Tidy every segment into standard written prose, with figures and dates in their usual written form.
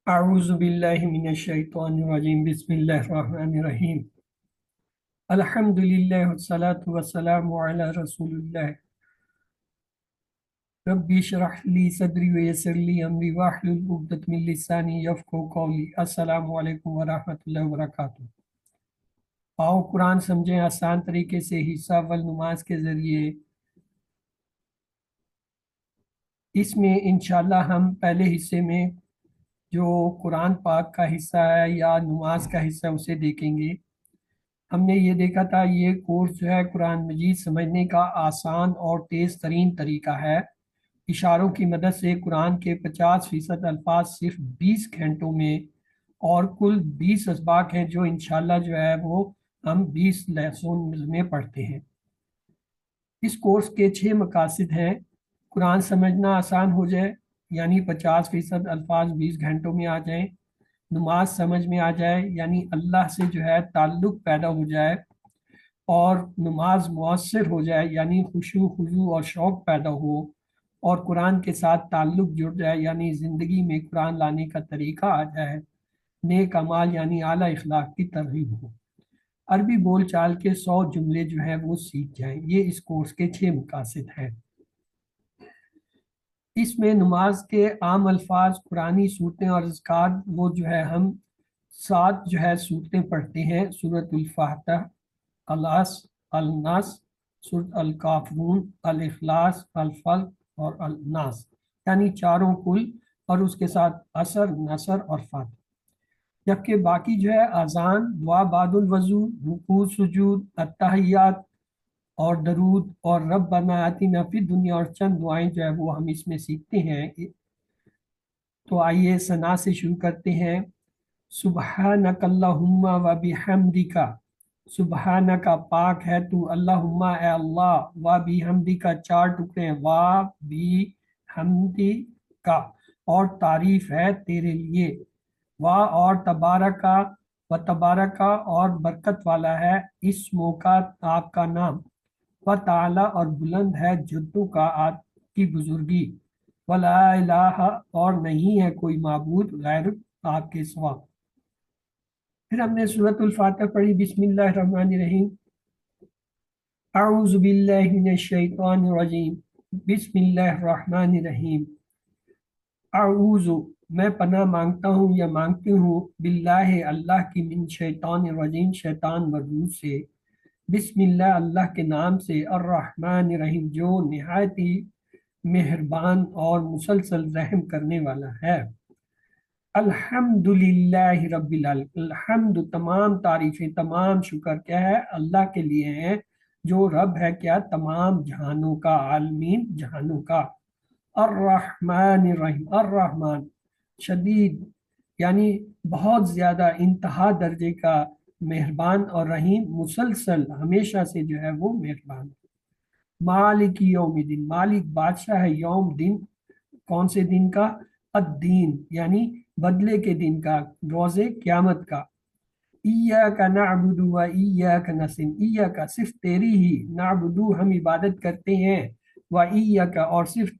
أعوذ بالله من الشيطان الرجيم بسم الله الرحمن الرحيم الحمد لله والصلاة والسلام على رسول الله ربي اشرح لي صدري ويسر لي أمري واحلل عقدة من لساني يفقهوا قولي السلام علیکم ورحمۃ اللہ وبرکاتہ۔ آؤ قرآن سمجھیں آسان طریقے سے حصہ اول نماز کے ذریعے۔ اس میں انشاءاللہ ہم پہلے حصے میں جو قرآن پاک کا حصہ ہے یا نماز کا حصہ اسے دیکھیں گے۔ ہم نے یہ دیکھا تھا یہ کورس جو ہے قرآن مجید سمجھنے کا آسان اور تیز ترین طریقہ ہے۔ اشاروں کی مدد سے قرآن کے 50% الفاظ صرف 20 گھنٹوں میں، اور کل 20 اسباق ہیں جو انشاءاللہ جو ہے وہ ہم 20 لیسن میں پڑھتے ہیں۔ اس کورس کے 6 مقاصد ہیں: قرآن سمجھنا آسان ہو جائے، یعنی 50% الفاظ 20 گھنٹوں میں آ جائیں، نماز سمجھ میں آ جائے یعنی اللہ سے جو ہے تعلق پیدا ہو جائے، اور نماز مؤثر ہو جائے یعنی خشوع خضوع اور شوق پیدا ہو، اور قرآن کے ساتھ تعلق جڑ جائے یعنی زندگی میں قرآن لانے کا طریقہ آ جائے، نیک اعمال یعنی اعلیٰ اخلاق کی ترغیب ہو، عربی بول چال کے 100 جملے جو ہیں وہ سیکھ جائیں۔ یہ اس کورس کے 6 مقاصد ہیں۔ اس میں نماز کے عام الفاظ، قرآنی صورتیں اور اذکار وہ جو ہے ہم 7 جو ہے صورتیں پڑھتے ہیں: سورۃ الفاتحہ، الاس، الناس، سورۃ الکافرون، الاخلاص، الفلق اور الناس، یعنی چاروں کل، اور اس کے ساتھ عصر، نصر اور فاتح۔ جبکہ باقی جو ہے اذان، دعا بعد الوضو، رکوع سجود، التحیات اور درود اور ربنا آتنا فی الدنیا اور چند دعائیں جو ہے وہ ہم اس میں سیکھتے ہیں۔ تو آئیے ثنا سے شروع کرتے ہیں۔ سبحانک اللہم و بحمدک، سبحانک پاک ہے تو، اللہم اے اللہ، و بحمدک 4 ٹکڑے ہیں، و بحمدک اور تعریف ہے تیرے لیے، و اور تبارکا، و تبارکا اور برکت والا ہے، اسموں کا آپ کا نام، و تعالی اور بلند ہے جدوں کا آپ کی بزرگی، ولا الہ اور نہیں ہے کوئی معبود غیر آپ کے سوا۔ پھر ہم نے سورۃ الفاتحہ پڑھی۔ بسم اللہ الرحمن الرحیم، اعوذ باللہ من الشیطان الرجیم، بسم اللہ الرحمن الرحیم۔ اعوذ میں پناہ مانگتا ہوں یا مانگتی ہوں، باللہ اللہ کی، من شیطان الرجیم شیطان مردود سے، بسم اللہ اللہ کے نام سے، الرحمن الرحیم جو نہایت ہی مہربان اور مسلسل رحم کرنے والا ہے۔ الحمد للہ رب العالمین، الحمد تمام تعریفیں، تمام شکر کیا ہے؟ اللہ کے لیے ہیں، جو رب ہے کیا؟ تمام جہانوں کا، عالمین جہانوں کا۔ الرحمن الرحیم، الرحمن شدید یعنی بہت زیادہ انتہا درجے کا مہربان، اور رحیم مسلسل ہمیشہ سے جو ہے وہ مہربان۔ مالک یوم الدین، مالک بادشاہ ہے، یوم دن کون سے دن کا؟ الدین یعنی بدلے کے دن کا، روز قیامت کا۔ ایاک نعبد و ایاک نستعین، ایاک صرف تیری ہی، نعبد ہم عبادت کرتے ہیں، و ایاک اور صرف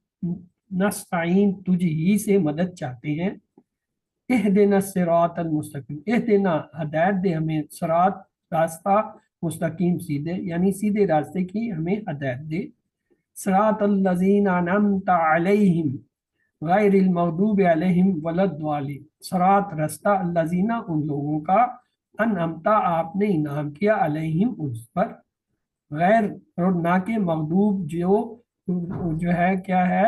نستعین تجھ ہی سے مدد چاہتے ہیں۔ اہدنا الصراط المستقیم، اہدنا ہدایت دے ہمیں، صراط راستہ، مستقیم سیدھے یعنی سیدھے راستے کی ہمیں ہدایت دے۔ صراط الذین انعمت علیہم غیر المغضوب علیہم ولا الضالین، صراط رستہ، الذین ان لوگوں کا، انعمت آپ نے انعام کیا، علیہم اس پر، غیر اور نہ کہ مغضوب جو ہے کیا ہے؟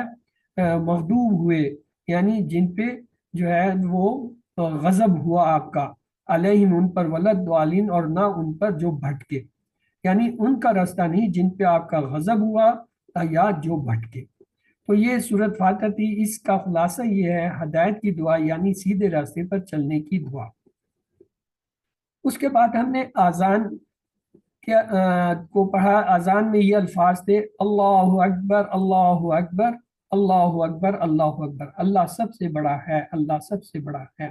مغضوب ہوئے یعنی جن پہ جو ہے وہ غضب ہوا آپ کا، علیہم ان پر، ولا الضالین اور نہ ان پر جو بھٹکے، یعنی ان کا راستہ نہیں جن پہ آپ کا غضب ہوا یا جو بھٹکے۔ تو یہ سورۃ فاتحہ تھی، اس کا خلاصہ یہ ہے ہدایت کی دعا یعنی سیدھے راستے پر چلنے کی دعا۔ اس کے بعد ہم نے آذان کو پڑھا۔ آذان میں یہ الفاظ تھے: اللہ اکبر، اللہ اکبر، اللہ اکبر، اللہ اکبر، اللہ سب سے بڑا ہے، اللہ سب سے بڑا ہے۔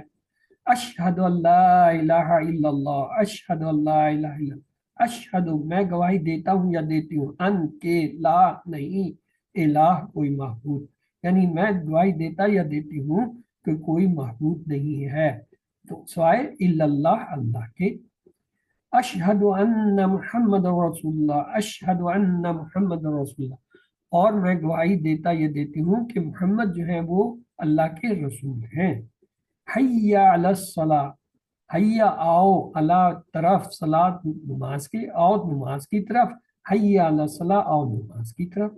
اشہد ان لا الہ الا اللہ، اشہد ان لا الہ الا اللہ، اشہد میں گواہی دیتا ہوں یا دیتی ہوں، ان کے لا نہیں الہ کوئی معبود، یعنی میں گواہی دیتا یا دیتی ہوں کہ کوئی معبود نہیں ہے تو سوائے اللہ اللہ کے۔ اشہد ان محمد رسول اللہ، اشہد ان محمد رسول اللہ، اور میں گواہی دیتا یہ دیتی ہوں کہ محمد جو ہے وہ اللہ کے رسول ہیں۔ حی علی الصلاۃ، حیا آؤ، اللہ طرف، صلاۃ نماز کے، آؤ نماز کی طرف، حی علی الصلاۃ آؤ نماز کی طرف،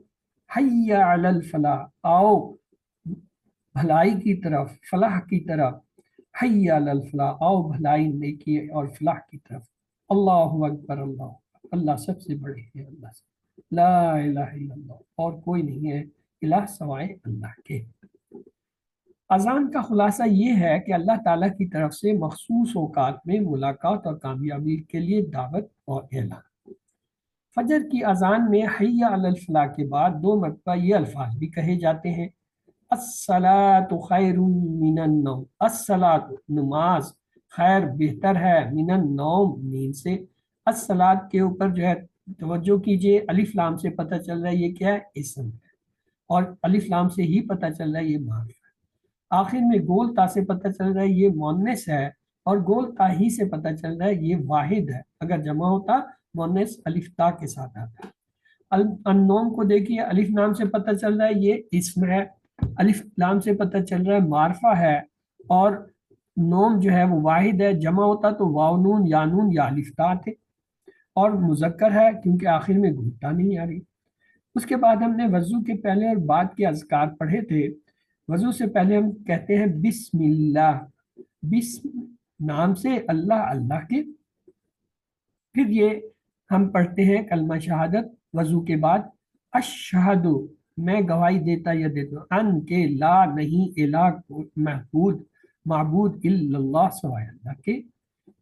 حی علی الفلاح آؤ بھلائی کی طرف، فلاح کی طرف، حی علی الفلاح آؤ بھلائی نیکی اور فلاح کی طرف۔ اللہ اکبر، اللہ اکبر، اللہ سب سے بڑے ہیں، اللہ سے لا الہ الا اللہ، اور کوئی نہیں ہے الہ سوائے اللہ کے۔ اذان کا خلاصہ یہ ہے کہ اللہ تعالیٰ کی طرف سے مخصوص اوقات میں ملاقات اور کامیابی کے لیے دعوت اور اعلان۔ فجر کی اذان میں حی علی الفلاح کے بعد 2 مرتبہ یہ الفاظ بھی کہے جاتے ہیں، الصلاۃ خیر من النوم، الصلاۃ نماز، خیر بہتر ہے، من النوم نیند سے۔ الصلاۃ کے اوپر جو ہے توجہ کیجئے، الف لام سے پتہ چل رہا ہے یہ کیا ہے، اسم ہے، اور الف لام سے ہی پتہ چل رہا ہے یہ معرفہ ہے۔ آخر میں گول تا سے پتہ چل رہا ہے یہ مؤنث ہے، اور گول تا ہی سے پتہ چل رہا ہے یہ واحد ہے، اگر جمع ہوتا مؤنث الف تا کے ساتھ آتا۔ النوم کو دیکھیے، الف نام سے پتہ چل رہا ہے یہ اسم ہے، الف لام سے پتہ چل رہا ہے معرفہ ہے، اور نوم جو ہے وہ واحد ہے، جمع ہوتا تو واو نون یا الف تا تھے، اور مذکر ہے کیونکہ آخر میں گھٹا نہیں آ رہی۔ اس کے بعد ہم نے وضو کے پہلے اور بعد کے اذکار پڑھے تھے۔ وضو سے پہلے ہم کہتے ہیں بسم اللہ، بسم نام سے اللہ، اللہ کے۔ پھر یہ ہم پڑھتے ہیں کلمہ شہادت وضو کے بعد، اشہد میں گواہی دیتا یا دیتا ہوں، ان کے لا نہیں الہ محبود معبود الا اللہ سوائے اللہ کے،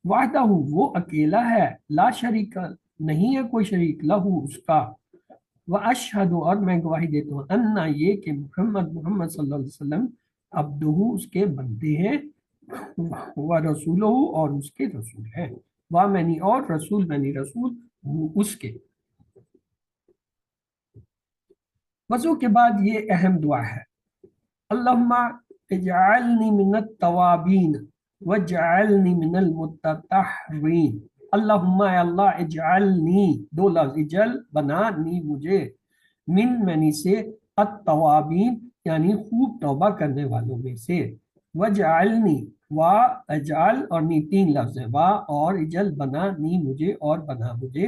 وحدہ وہ اکیلا ہے، لا شریک نہیں ہے کوئی شریک، لہو اس کا، واشہد اور میں گواہی دیتا ہوں، انا یہ کہ محمد صلی اللہ علیہ وسلم عبدہ اس کے بندے ہیں، ورسولہ اور اس کے رسول ہیں، وامنی اور رسول منی رسول اس کے۔ وضو کے بعد یہ اہم دعا ہے، اللہم اجعلنی من التوابین واجعلنی من المتطہرین۔ اللہم اے اللہ، اجعلنی، 2 لفظ، اجعل بنانی مجھے، منی سے، التوابین یعنی خوب توبہ کرنے والوں میں سے، وجعلنی وا اجعل اور نی 3 لفظ ہیں، وا اور اجعل بنانی مجھے اور بنا مجھے،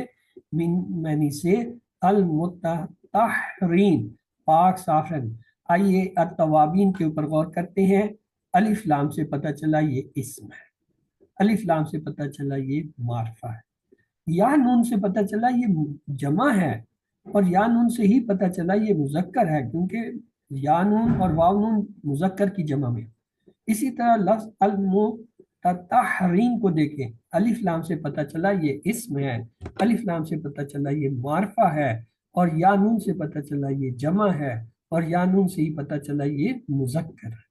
منی سے، المتطہرین پاک صاف رہنے۔ آئیے التوابین کے اوپر غور کرتے ہیں۔ الف لام سے پتہ چلا یہ اسم ہے، الف لام سے پتہ چلا یہ معرفہ ہے، یا نون سے پتہ چلا یہ جمع ہے، اور یا نون سے ہی پتہ چلا یہ مذکر ہے کیونکہ یا نون اور واو نون مذکر کی جمع میں۔ اسی طرح لفظ المتطہرین کو دیکھیں، الف لام سے پتہ چلا یہ اسم ہے، الف لام سے پتہ چلا یہ معرفہ ہے، اور یا نون سے پتہ چلا یہ جمع ہے، اور یا نون سے ہی پتہ چلا یہ مذکر ہے۔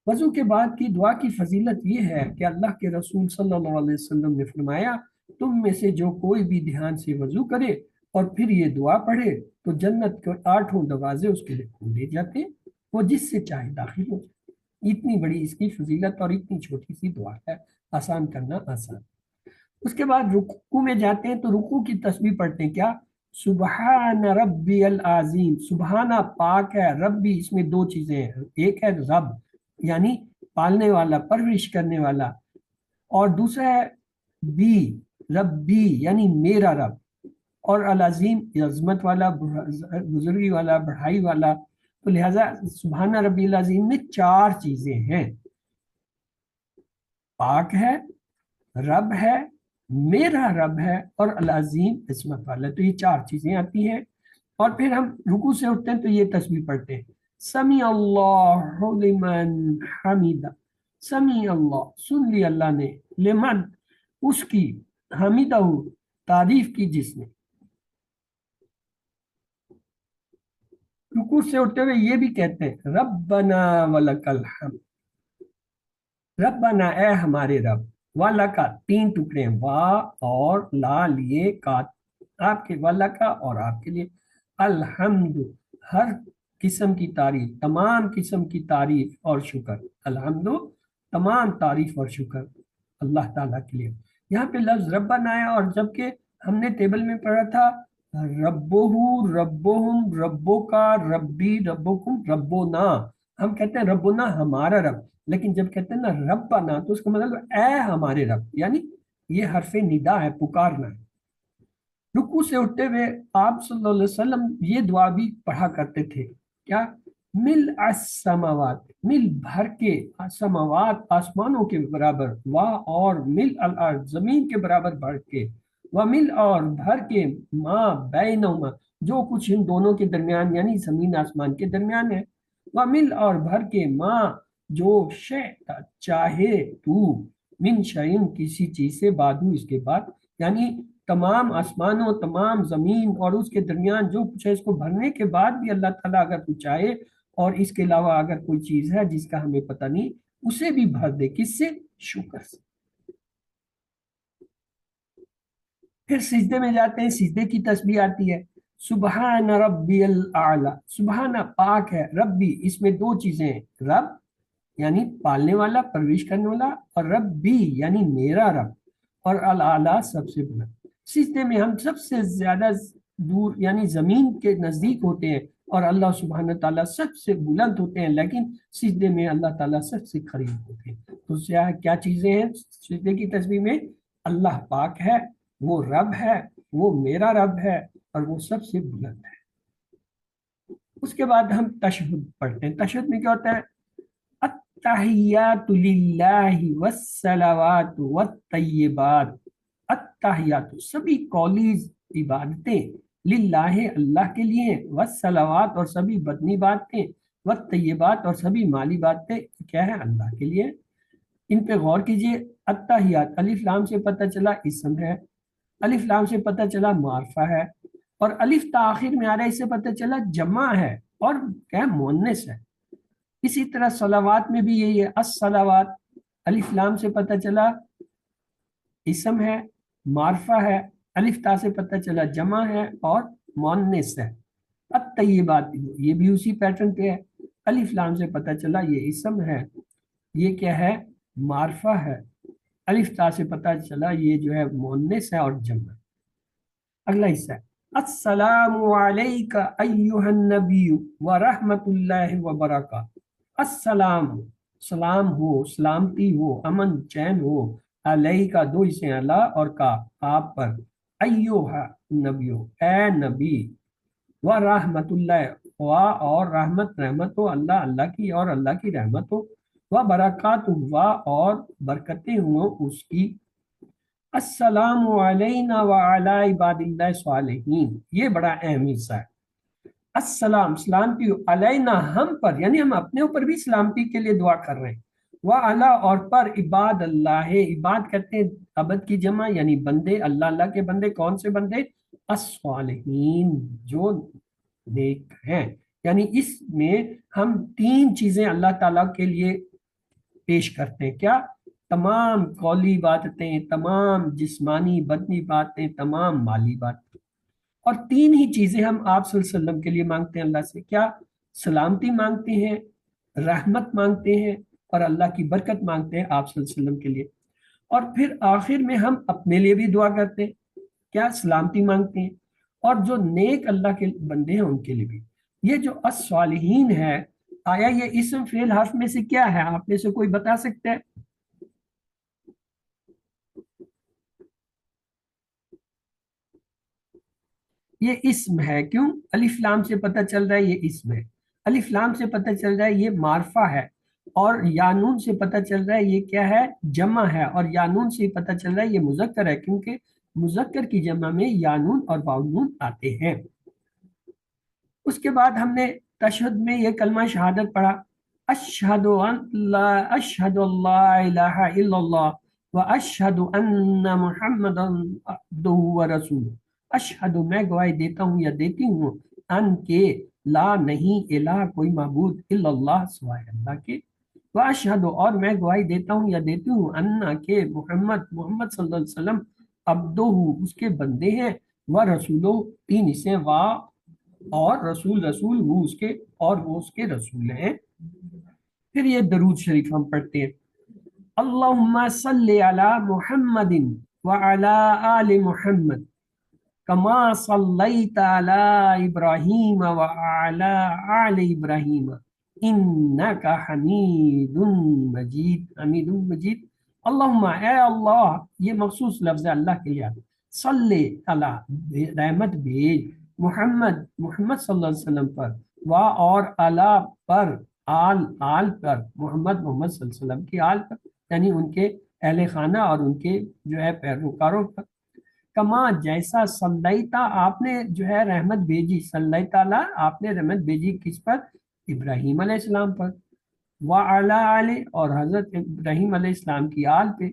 وضو کے بعد کی دعا کی فضیلت یہ ہے کہ اللہ کے رسول صلی اللہ علیہ وسلم نے فرمایا، تم میں سے جو کوئی بھی دھیان سے وضو کرے اور پھر یہ دعا پڑھے تو جنت کے 8 دروازے اس کے لیے کھولے جاتے ہیں، وہ جس سے چاہے داخل ہو جائے۔ اتنی بڑی اس کی فضیلت اور اتنی چھوٹی سی دعا ہے، آسان کرنا آسان۔ اس کے بعد رکوع میں جاتے ہیں تو رکوع کی تسبیح پڑھتے ہیں، کیا؟ سبحان ربی العظیم، سبحانہ پاک ہے، ربی اس میں 2 چیزیں ہیں، ایک ہے رب یعنی پالنے والا، پرورش کرنے والا، اور دوسرا ہے بی، ربی یعنی میرا رب، اور العظیم عظمت والا، بزرگی والا، بڑھائی والا، تو لہذا سبحان ربی العظیم میں 4 چیزیں ہیں، پاک ہے، رب ہے، میرا رب ہے، اور العظیم عظمت والا، تو یہ 4 چیزیں آتی ہیں۔ اور پھر ہم رکوع سے اٹھتے ہیں تو یہ تسبیح پڑھتے ہیں، سمیع اللہ لمن حمیدہ، سمیع اللہ سن لی اللہ نے، لمن اس کی، حمیدہ تعریف کی جس نے۔ رکوع سے اٹھتے ہوئے یہ بھی کہتے ہیں، ربنا ولک الحمد، ربنا اے ہمارے رب، والکا 3 ٹکڑے ہیں، وا اور لا لیے کا، آپ کے، والکا اور آپ کے لیے، الحمد ہر قسم کی تعریف، تمام قسم کی تعریف اور شکر، الحمد تمام تعریف اور شکر اللہ تعالیٰ کے لیے۔ یہاں پہ لفظ ربنا ہے، اور جبکہ ہم نے ٹیبل میں پڑھا تھا ربہ، ربہم، ربو کا، ربی، ربکم، ربنا، ہم کہتے ہیں ربنا ہمارا رب، لیکن جب کہتے ہیں نا ربنا تو اس کا مطلب اے ہمارے رب، یعنی یہ حرف ندا ہے، پکارنا ہے۔ رکوع سے اٹھتے ہوئے آپ صلی اللہ علیہ وسلم یہ دعا بھی پڑھا کرتے تھے، کیا؟ مل السماوات، مل بھر کے، سماوات آسمانوں کے برابر، وا اور مل الارض زمین کے برابر بھر کے، ومل اور بھر کے، ما بینہما جو کچھ ان دونوں کے درمیان یعنی زمین آسمان کے درمیان ہے، ومل اور بھر کے، ما جو شئت چاہے تو، من شئین کسی چیز سے، بعدو اس کے بعد، یعنی تمام آسمانوں، تمام زمین اور اس کے درمیان جو کچھ ہے اس کو بھرنے کے بعد بھی اللہ تعالیٰ اگر تو چاہے اور اس کے علاوہ اگر کوئی چیز ہے جس کا ہمیں پتہ نہیں، اسے بھی بھر دے، کس سے؟ شکر سے۔ پھر سجدے میں جاتے ہیں، سجدے کی تسبیح آتی ہے، سبحان ربی الاعلی، سبحان پاک ہے، ربی اس میں دو چیزیں ہیں، رب یعنی پالنے والا، پرورش کرنے والا، اور ربی یعنی میرا رب، اور الاعلی سب سے بلند۔ سجدے میں ہم سب سے زیادہ دور یعنی زمین کے نزدیک ہوتے ہیں، اور اللہ سبحانہ تعالیٰ سب سے بلند ہوتے ہیں، لیکن سجدے میں اللہ تعالیٰ سب سے قریب ہوتے ہیں۔ تو کیا چیزیں ہیں سجدے کی تسبیح میں؟ اللہ پاک ہے، وہ رب ہے، وہ میرا رب ہے، اور وہ سب سے بلند ہے۔ اس کے بعد ہم تشہد پڑھتے ہیں۔ تشہد میں کیا ہوتا ہے؟ التحیات للہ والصلوات والطیبات، التحیات سبھی قولی عبادتیں، للہ اللہ کے لیے، والصلوات اور سبھی بدنی باتیں، والطیبات اور سبھی مالی باتیں کیا ہے؟ اللہ کے لیے۔ ان پہ غور کیجئے، التحیات الف لام سے پتہ چلا اسم ہے، الف لام سے پتہ چلا معرفہ ہے، اور الف تاخیر میں آ رہا ہے، اس سے پتہ چلا جمع ہے اور کیا ہے؟ مؤنث ہے۔ اسی طرح صلوات میں بھی یہی ہے، الصلوات الف لام سے پتہ چلا اسم ہے، معرفہ ہے، الف تا سے پتہ چلا جمع ہے اور مؤنث ہے۔ الطیبات یہ بھی اسی پیٹرن پہ ہے، الف لام سے پتہ چلا یہ اسم ہے، یہ کیا ہے؟ معرفہ ہے، الف تا سے پتہ چلا یہ جو ہے مؤنث ہے اور جمع۔ اگلا حصہ ہے السلام علیک ایھا النبی ورحمۃ اللہ وبرکاتہ، السلام سلام ہو، سلامتی ہو، امن چین ہو، علیہ کا دو حصے اللہ اور کا آپ پر، ایھا نبیو اے نبی، ورحمۃ اللہ و اور رحمت رحمت ہو اللہ اللہ کی اور اللہ کی رحمت ہو، وبرکاتہ و اور برکتیں ہوں اس کی، السلام علینا وعلی عباد اللہ الصالحین، یہ بڑا اہم حصہ ہے۔ السلام سلامتی علینا ہم پر، یعنی ہم اپنے اوپر بھی سلامتی کے لیے دعا کر رہے ہیں، وعلی اور پر عباد اللہ، عباد کہتے ہیں عبد کی جمع یعنی بندے، اللہ اللہ کے بندے، کون سے بندے؟ الصالحین جو نیک ہیں، یعنی اس میں ہم تین چیزیں اللہ تعالیٰ کے لیے پیش کرتے ہیں، کیا؟ تمام قولی باتیں، تمام جسمانی بدنی باتیں، تمام مالی باتیں، اور تین ہی چیزیں ہم آپ صلی اللہ علیہ وسلم کے لیے مانگتے ہیں اللہ سے، کیا؟ سلامتی مانگتے ہیں، رحمت مانگتے ہیں، اور اللہ کی برکت مانگتے ہیں آپ صلی اللہ علیہ وسلم کے لیے، اور پھر آخر میں ہم اپنے لیے بھی دعا کرتے ہیں، کیا؟ سلامتی مانگتے ہیں، اور جو نیک اللہ کے بندے ہیں ان کے لیے بھی۔ یہ جو الصالحین ہے، آیا یہ اسم فعل حرف میں سے کیا ہے؟ آپ میں سے کوئی بتا سکتا ہے؟ یہ اسم ہے، کیوں؟ الف لام سے پتہ چل رہا ہے یہ اسم ہے، الف لام سے پتہ چل رہا ہے یہ معرفہ ہے، اور یانون سے پتہ چل رہا ہے یہ کیا ہے؟ جمع ہے، اور یانون سے پتہ چل رہا ہے یہ مذکر ہے، کیونکہ مذکر کی جمع میں یانون اور واؤنون آتے ہیں۔ اس کے بعد ہم نے تشہد میں یہ کلمہ شہادت پڑھا، اشہد ان لا اشہد اللہ الہ الا اللہ واشہد ان محمدا عبدہ ورسولہ، اشہد میں گواہی دیتا ہوں یا دیتی ہوں، ان کے لا نہیں الہ کوئی معبود الا اللہ سوائے اللہ کے، واشہد اور میں گواہی دیتا ہوں یا دیتی ہوں، ان کے محمد محمد صلی اللہ علیہ وسلم عبدہ اس کے بندے ہیں، ورسولہ تین اسے وا اور रसूल रसूल वो उसके और वो उसके रसूल हैं। फिर ये दरूद शरीफ हम पढ़ते हैं, अल्लाहुम्मा सल्ली अला मुहम्मदिन व अला आलि मुहम्मद कमा सल्लैता अला इब्राहीम व अला आलि इब्राहीम इन्नका हमीदुन मजीद। अल्लाहुम्मा, ए अल्लाह, ये मखसूस लफ्ज़ है अल्लाह के लिए, सल्ले अला, रहमत भेज, मोहम्मद मोहम्मद सल्लल्लाहु अलैहि वसल्लम पर, वा और अला पर, आल आल पर, मोहम्मद मोहम्मद सल्लल्लाहु अलैहि वसल्लम की आल पर, यानी उनके अहले खाना और उनके जो है पैरोकारों पर, कमा जैसा, सल्लैता आपने जो है रहमत भेजी, सल्लैता अला आपने रहमत भेजी किस पर, इब्राहीम अलैहिस्सलाम पर, व अला आले और हजरत इब्राहीम अलैहिस्सलाम की आल पे,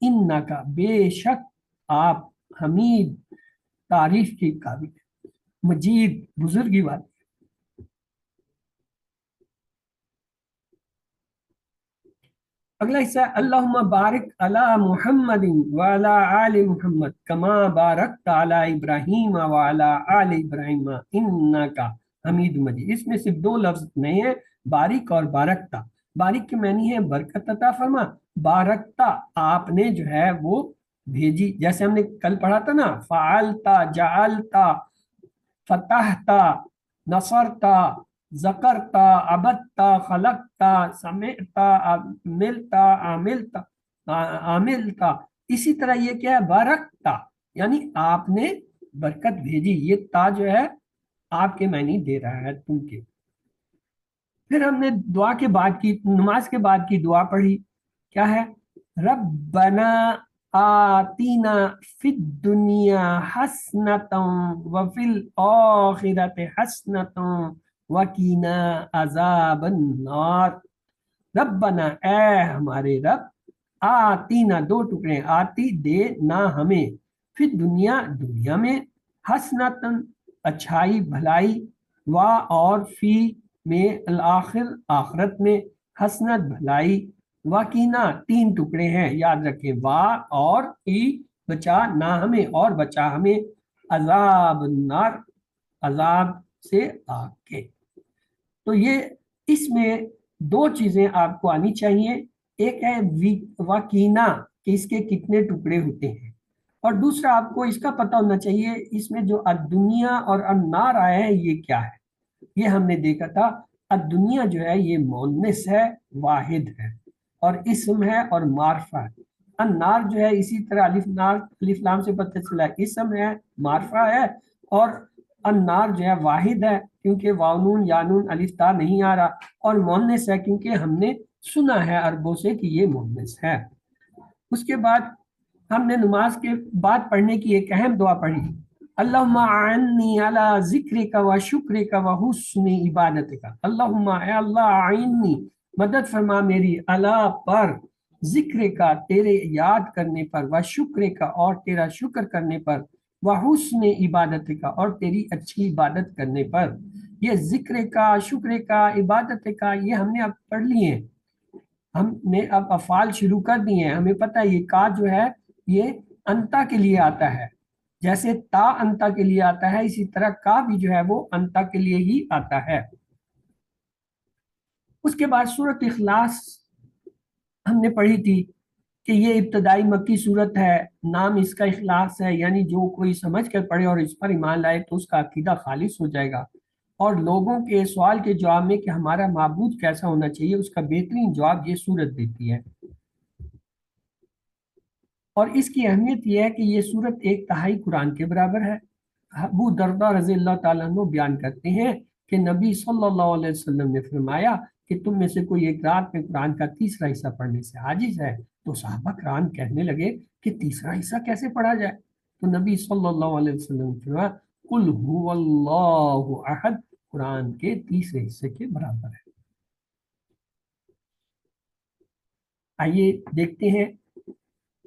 इन्ना का बेशक आप, हमीद तारीफ की काबिल, मजीद बुजुर्गी वाले। अगला हिस्सा, अल्लाहुम्मा बारिक अला मुहम्मदिन व अला आलि मुहम्मद कमा बारकता अला इब्राहीम व अला आलि इब्राहीम इन्नका हमीद मजीद। इसमें सिर्फ दो लफ्ज नहीं है, बारिक और बारकता। बारिक के मानी है बरकत अता फरमा, बारकता आपने जो है वो भेजी, जैसे हमने कल पढ़ा था ना, फ़अलता जअलता फतहता नसरता ज़करता अबदता खलकता समेता मिलता आमिलता आमिलता। इसी तरह ये क्या है, बारकता, यानी आपने बरकत भेजी। ये ता जो है आपके मायने दे रहा है तुमके। फिर हमने दुआ के बाद की, नमाज के बाद की दुआ पढ़ी, क्या है, रब्बना आतीना फिद दुनिया हसनतम व फिल आखिरति हसनतम वकीना अजाबन नार। रब्बना, ए हमारे रब, आतीना दो टुकड़े, आती दे ना हमें, फिर दुनिया दुनिया में, हसनतन अच्छाई भलाई, वा और फी में, अल आखिर आखरत में, हसनत भलाई, वकीना तीन टुकड़े हैं याद रखें, वा और ई, बचा ना हमें और बचा हमें, अजाब नार, अजाब से आग के। तो ये इसमें दो चीजें आपको आनी चाहिए, एक है वकीना कि इसके कितने टुकड़े होते हैं, और दूसरा आपको इसका पता होना चाहिए इसमें जो दुनिया और अन्नार आया है ये क्या है। ये हमने देखा था, दुनिया जो है ये मोनस है, वाहिद है और इसम है और मारफा है। अन्नार जो है इसी तरह अलिफ लाम से पता चला, इसम है, मारफा है, और अन्नार जो है वाहिद है क्योंकि वानून यानून अलिफ ता नहीं आ रहा, और मोनस है क्योंकि हमने सुना है अरबों से कि ये मोनस है। उसके बाद हमने नमाज के बाद पढ़ने की एक अहम दुआ पढ़ी, अल्लाहुम्मा आइन्नी अला ज़िक्रिका व शुक्रिका व हुस्नि इबादतिका। अल्लाहुम्मा, ए अल्लाह, आइन्नी मदद फरमा मेरी, अला पर, जिक्र का तेरे याद करने पर, व शुक्र का और तेरा शुक्र करने पर, व हुस्न इबादत का और तेरी अच्छी इबादत करने पर। ये जिक्र का, शुक्र का, इबादत का, ये हमने अब पढ़ लिए हैं, हमने अब अफ़ाल शुरू कर दिए हैं। हमें पता है ये का जो है ये अंता के लिए आता है, जैसे ता अंता के लिए आता है इसी तरह का भी जो है वो अंता के लिए ही आता है। उसके बाद सूरत इखलास हमने पढ़ी थी कि ये इब्तदाई मक्की सूरत है, नाम इसका इखलास है, यानी जो कोई समझ कर पढ़े और इस पर ईमान लाए तो उसका अकीदा खालिस हो जाएगा। और लोगों के सवाल के जवाब में कि हमारा माबूद कैसा होना चाहिए, उसका बेहतरीन जवाब ये सूरत देती है। और इसकी अहमियत यह है कि ये सूरत एक तिहाई कुरान के बराबर है। अबू दरदा रज़ी अल्लाह ताला अन्हु बयान करते हैं कि नबी सल्लल्लाहु अलैहि वसल्लम ने फरमाया कि तुम में से कोई एक रात में कुरान का तीसरा हिस्सा पढ़ने से आजिज है। तो सहाबा कराम कहने लगे कि तीसरा हिस्सा कैसे पढ़ा जाए। तो नबी सल्लल्लाहु अलैहि वसल्लम ने फरमाया, कुल हुवल्लाहु अहद कुरान के तीसरे हिस्से के बराबर है। आइए देखते हैं,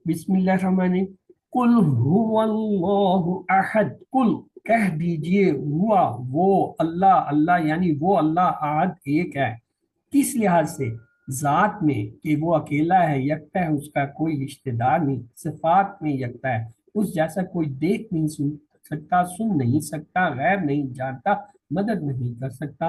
बिस्मिल्लाहिर्रहमानिर्रहीम, कुल हुवल्लाहु अहद, कुल कह दीजिए, हुआ वो अल्लाह, अल्लाह यानी वो अल्लाह, अहद एक है, किस लिहाज से, जात में कि वो अकेला है, यकता है, उसका कोई रिश्तेदार नहीं, सिफात में यकता है, उस जैसा कोई देख नहीं सुन सकता, सुन नहीं सकता, गैब नहीं जानता, मदद नहीं कर सकता।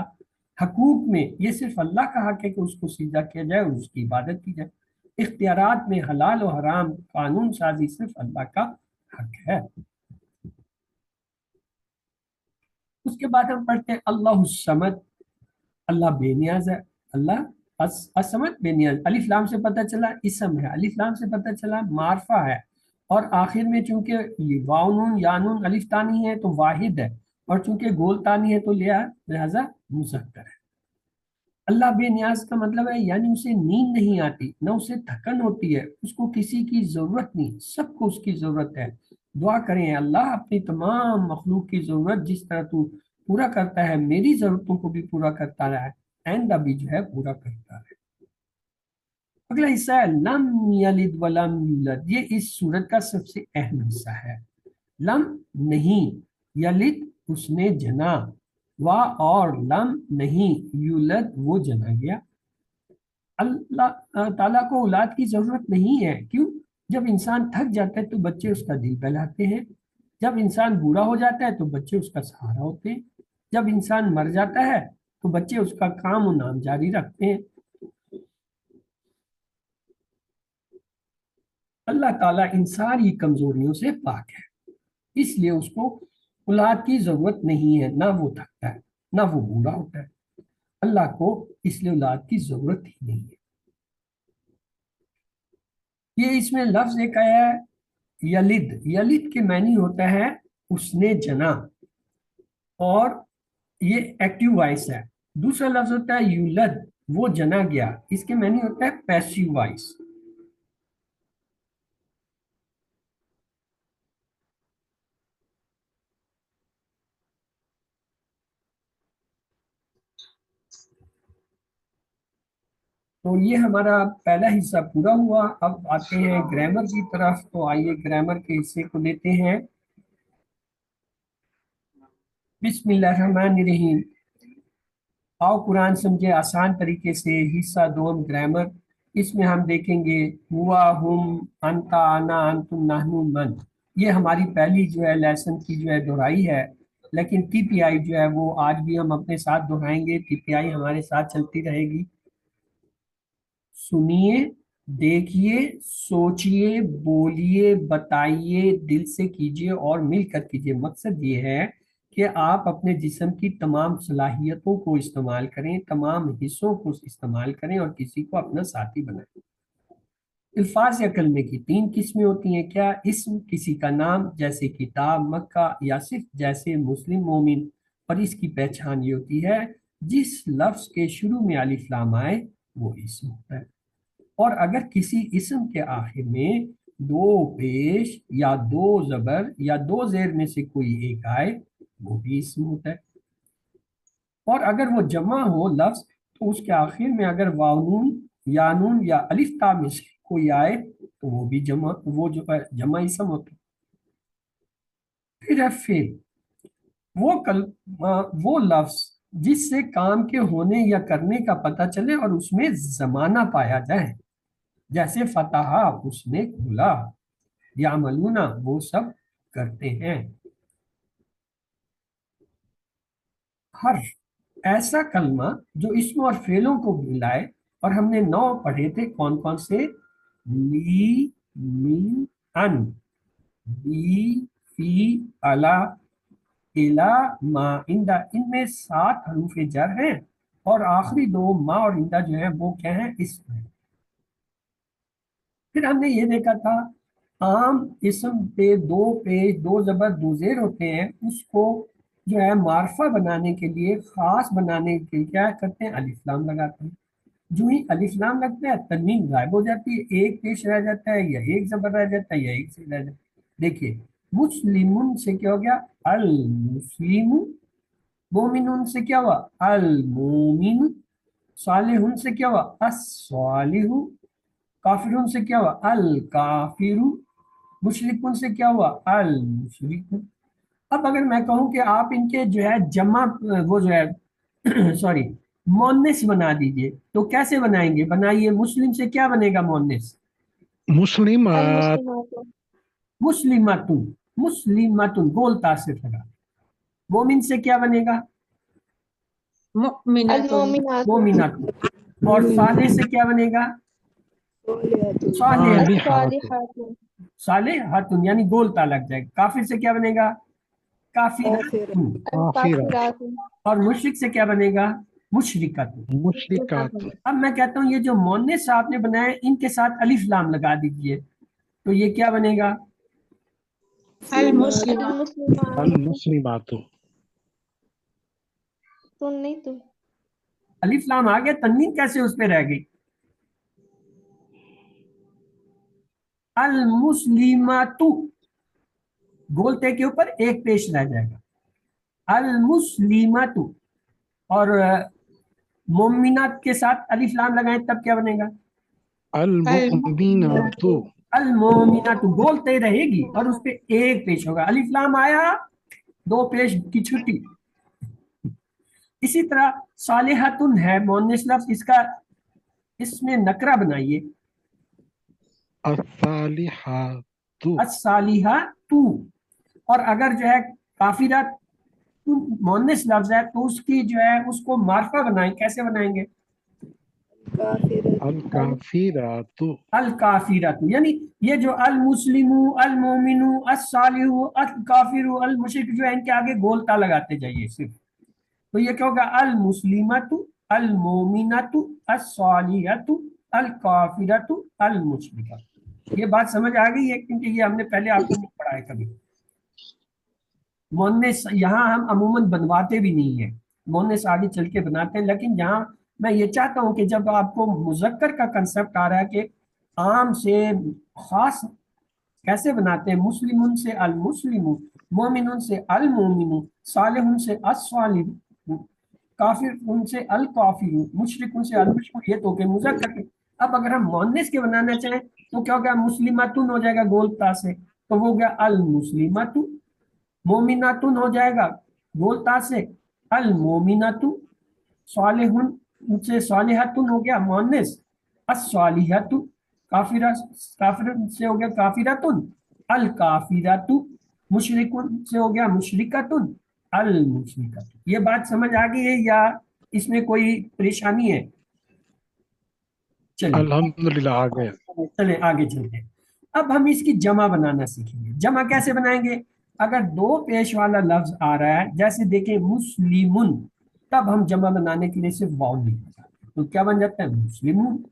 हकूक में ये सिर्फ अल्लाह का हक है कि उसको सीधा किया जाए और उसकी इबादत की जाए। इख्तियारात में हलाल और हराम कानून साजी सिर्फ अल्लाह का हक है। उसके बाद हम पढ़ते हैं अल्लाह समद, अल्लाह बेनियाज है। अल्लाह असमद बेनियाज। अलिफ लाम से पता चला इसम है, अलिफ लाम से पता चला मारफा है, और आखिर में चूंकि वाव नून या नून अलिफ तानी है तो वाहिद है, और चूंकि गोल तानी है तो लिहाजा मुज़क्कर है। अल्लाह बेनियाज का मतलब है यानी उसे नींद नहीं आती, न उसे थकन होती है, उसको किसी की जरूरत नहीं, सबको उसकी जरूरत है। दुआ करें अल्लाह अपनी तमाम मखलूक की जरूरत जिस तरह तू पूरा करता है, मेरी जरूरतों को भी पूरा करता रहा, आइंदा भी जो है पूरा करता रहे। अगला हिस्सा है लम यलिद वलम यूलद। ये इस सूरत का सबसे अहम हिस्सा है। लम नहीं, यलिद उसने जना, वा और लम नहीं, यूलद वो जना गया। अल्लाह ताला को औलाद की जरूरत नहीं है। क्यों? जब इंसान थक जाता है तो बच्चे उसका दिल बहलाते हैं, जब इंसान बूढ़ा हो जाता है तो बच्चे उसका सहारा होते हैं, जब इंसान मर जाता है तो बच्चे उसका काम और नाम जारी रखते हैं। अल्लाह ताला इन सारी कमजोरियों से पाक है, इसलिए उसको औलाद की जरूरत नहीं है। ना वो थकता है, ना वो बूढ़ा होता है, अल्लाह को इसलिए औलाद की जरूरत ही नहीं है। ये इसमें लफ्ज एक आया है यलिद। यलिद के मानी होता है उसने जना, और ये एक्टिव वॉइस है। दूसरा लफ्ज होता है यूलद, वो जना गया, इसके मानी होता है पैसिव वॉइस। तो ये हमारा पहला हिस्सा पूरा हुआ। अब आते हैं ग्रामर की तरफ। तो आइए ग्रामर के हिस्से को लेते हैं। बिस्मिल्लाहिर्रहमानिर्रहीम। आओ कुरान समझे आसान तरीके से। हिस्सा दो, हम ग्रामर। इसमें हम देखेंगे हुआ, हुम, अंता, आना, अंतुम, नहनु, मन। ये हमारी पहली जो है लेसन की जो है दोहराई है। लेकिन टीपीआई जो है वो आज भी हम अपने साथ दोहराएंगे, टीपीआई हमारे साथ चलती रहेगी। सुनिए, देखिए, सोचिए, बोलिए, बताइए, दिल से कीजिए और मिलकर कीजिए। मकसद ये है कि आप अपने जिस्म की तमाम सलाहियतों को इस्तेमाल करें, तमाम हिस्सों को इस्तेमाल करें और किसी को अपना साथी बनाएं। अल्फाज या कलमे की तीन किस्में होती हैं। क्या? इस्म किसी का नाम, जैसे किताब, मक्का, या सिर्फ जैसे मुस्लिम, मोमिन। और इसकी पहचान ये होती है जिस लफ्ज के शुरू में अलिफ लाम आए वो इस्म होता है। और अगर किसी इस्म के आखिर में दो पेश या दो जबर या दो जेर में से कोई एक आए वो भी इस्म होता है। और अगर वो जमा हो लफ्ज तो उसके आखिर में अगर वानून, यानून या अलिफ ता में से कोई आए तो वो भी जमा, वो जो है जमा इस्म होता है। फिर है फेल, वो लफ्ज जिससे काम के होने या करने का पता चले और उसमें जमाना पाया जाए, जैसे फतहा उसने खोला, यामलूना वो सब करते हैं। हर ऐसा कलमा जो इसम और फेलों को मिलाए, और हमने 9 पढ़े थे। कौन कौन से? ली, मी, अन, बी, फी, अला, इला, मा, इंदा। इनमें 7 हरूफ जर हैं, और आखिरी दो मा और इंदा जो है वो क्या है? इसम है। फिर हमने ये देखा था आम इसम पे दो पेश, दो जबर, दो जेर होते हैं, उसको जो है मार्फा बनाने के लिए, खास बनाने के लिए क्या करते हैं? अलिफ लाम लगाते हैं। जो ही अलिफ लाम लगता है तन्वीन गायब हो जाती है, एक पेश रह जाता है या एक जबर रह जाता है या एक से रह जाता है। देखिए मुस्लिमुन से क्या हो गया? अल मुस्लिम। मोमिनुन से क्या हुआ? अल मोमिन। सालिहुन से क्या हुआ? अस सालिहु। काफिरुन से क्या हुआ? अल काफिरु। मुशरिकुन से क्या हुआ? अल मुशरिकुन। अब अगर मैं कहूं कि आप इनके जो है जमा, वो जो है सॉरी, मोन्नेस बना दीजिए, तो कैसे बनाएंगे? बनाइए, मुस्लिम से क्या बनेगा मोन्नेस? मुस्लिम المسلمات मुस्लिमातुन। मुस्लिमतुन गोलता से लगा। मोमिन से क्या बनेगा? मुमिनतुन मोमिनातुन। और साले से क्या बनेगा? सालेहातुन। अस्सालिहातुन सालेहातुन यानी गोलता लग जाएगा। काफिर से क्या बनेगा? काफिरातुन। काफिरातुन और मुशरिक से क्या बनेगा? मुशरिकातुन। मुशरिकातुन अब मैं कहता हूँ ये जो मोनेस आपने बनाए इनके साथ अलिफ लाम लगा दीजिए, तो ये क्या बनेगा? अल मुस्लिमा المسلمات नहीं तो अलिफ लाम आ गया, तन्वीन कैसे उस पे रह गई? अल मुस्लिमातु बोलते के ऊपर एक पेश रह जाएगा। अल मुस्लिमातु। और मोमिनात के साथ अलिफ लाम लगाएं तब क्या बनेगा? المؤمنات अल मोमिनातु बोलते रहेगी और उस पे एक पेश होगा। अलिफ लाम आया, दो पेश की छुट्टी। इसी तरह सालिहतुन है मोनिस लफ्ज, इसका इसमें नकरा बनाइए। الصالحات अस्सालिहा तू। और अगर जो है काफिरा मोनिस लफ्ज है तो उसकी जो है उसको मार्फा बनाएं। कैसे बनाएंगे? الكافرات अल काफिरतु। यानी ये जो अल मुस्लिमु, अल मोमिनु, अस्सालिहु, अल काफिरु, अल मुशरिक जो है इनके आगे गोलता लगाते जाइए सिर्फ। तो ये क्या होगा? अल मुस्लिमतु, अल मोमिनतु, अस्सालिहतु, अल काफिरतु, अल मुशरिकतु। ये बात समझ आ गई है? क्योंकि ये हमने पहले आपको नहीं पढ़ा है कभी। मोनेस यहाँ हम अमूमन बनवाते भी नहीं है, मोनेस आगे चल के बनाते हैं। लेकिन यहाँ मैं ये चाहता हूँ कि जब आपको मुजक्कर का कंसेप्ट आ रहा है कि आम से खास कैसे बनाते हैं, मुस्लिमुन से अल मुस्लिमु, मोमिनुन से अल मोमिनु, सालिहुन से अस्सालिहु, काफिर उनसे अल काफिरु, मुशरिक उनसे अल मुशरिक। ये तो के मुजक्कर के। अब अगर हम मोनेस के बनाना चाहें तो क्या हो गया? मुस्लिमातुन हो जाएगा गोलता से, तो वो हो गया अल मुस्लिमातु। मोमिनातुन हो जाएगा गोलता से अल मोमिनातु। सालिहुन से सालिहतुन हो गया मोनिस, अस्सालिहतु। काफिरा काफिर से हो गया काफिरतुन, अल काफिरतु। मुशरिकुन से हो गया मुशरिकतुन, अल मुशरिकतु। ये बात समझ आ गई है या इसमें कोई परेशानी है? चलिए अल्हम्दुलिल्लाह आ गया। चले आगे चलते हैं। अब हम इसकी जमा बनाना सीखेंगे। जमा कैसे बनाएंगे? अगर दो पेश वाला लफ्ज आ रहा है, जैसे देखें मुस्लिमुन, तब हम जमा बनाने के लिए सिर्फ वाव नहीं लगाते, तो क्या बन जाता है? मुस्लिमुन।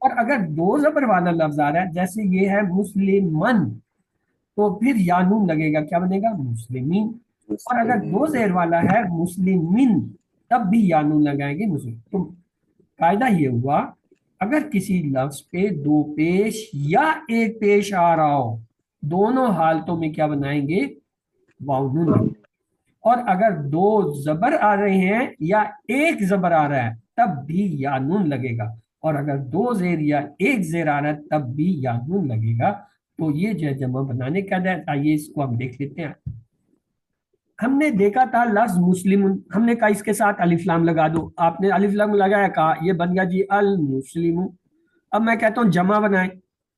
और अगर दो जबर वाला लफ्ज आ रहा है, जैसे ये है मुस्लिमन, तो फिर या नून लगेगा, क्या बनेगा? मुस्लिमीन। और अगर दो जेर वाला है मुस्लिमिन, तब भी या नून लगाएंगे मुस्लिम। तो कायदा ये हुआ, अगर किसी लफ्ज पे दो पेश या एक पेश आ रहा हो, दोनों हालतों में क्या बनाएंगे? वाव नून लगाएंगे। और अगर दो जबर आ रहे हैं या एक जबर आ रहा है, तब भी या नून लगेगा। और अगर दो जेर या एक जेर आ रहा है, तब भी या नून लगेगा। तो ये जो है जमा बनाने का है। आइए इसको हम देख लेते हैं। हमने देखा था लफ्ज मुस्लिम, हमने कहा इसके साथ अलिफ लाम लगा दो। आपने अलिफ लाम लगाया, कहा ये बन गया जी अल मुस्लिम। अब मैं कहता हूँ जमा बनाए,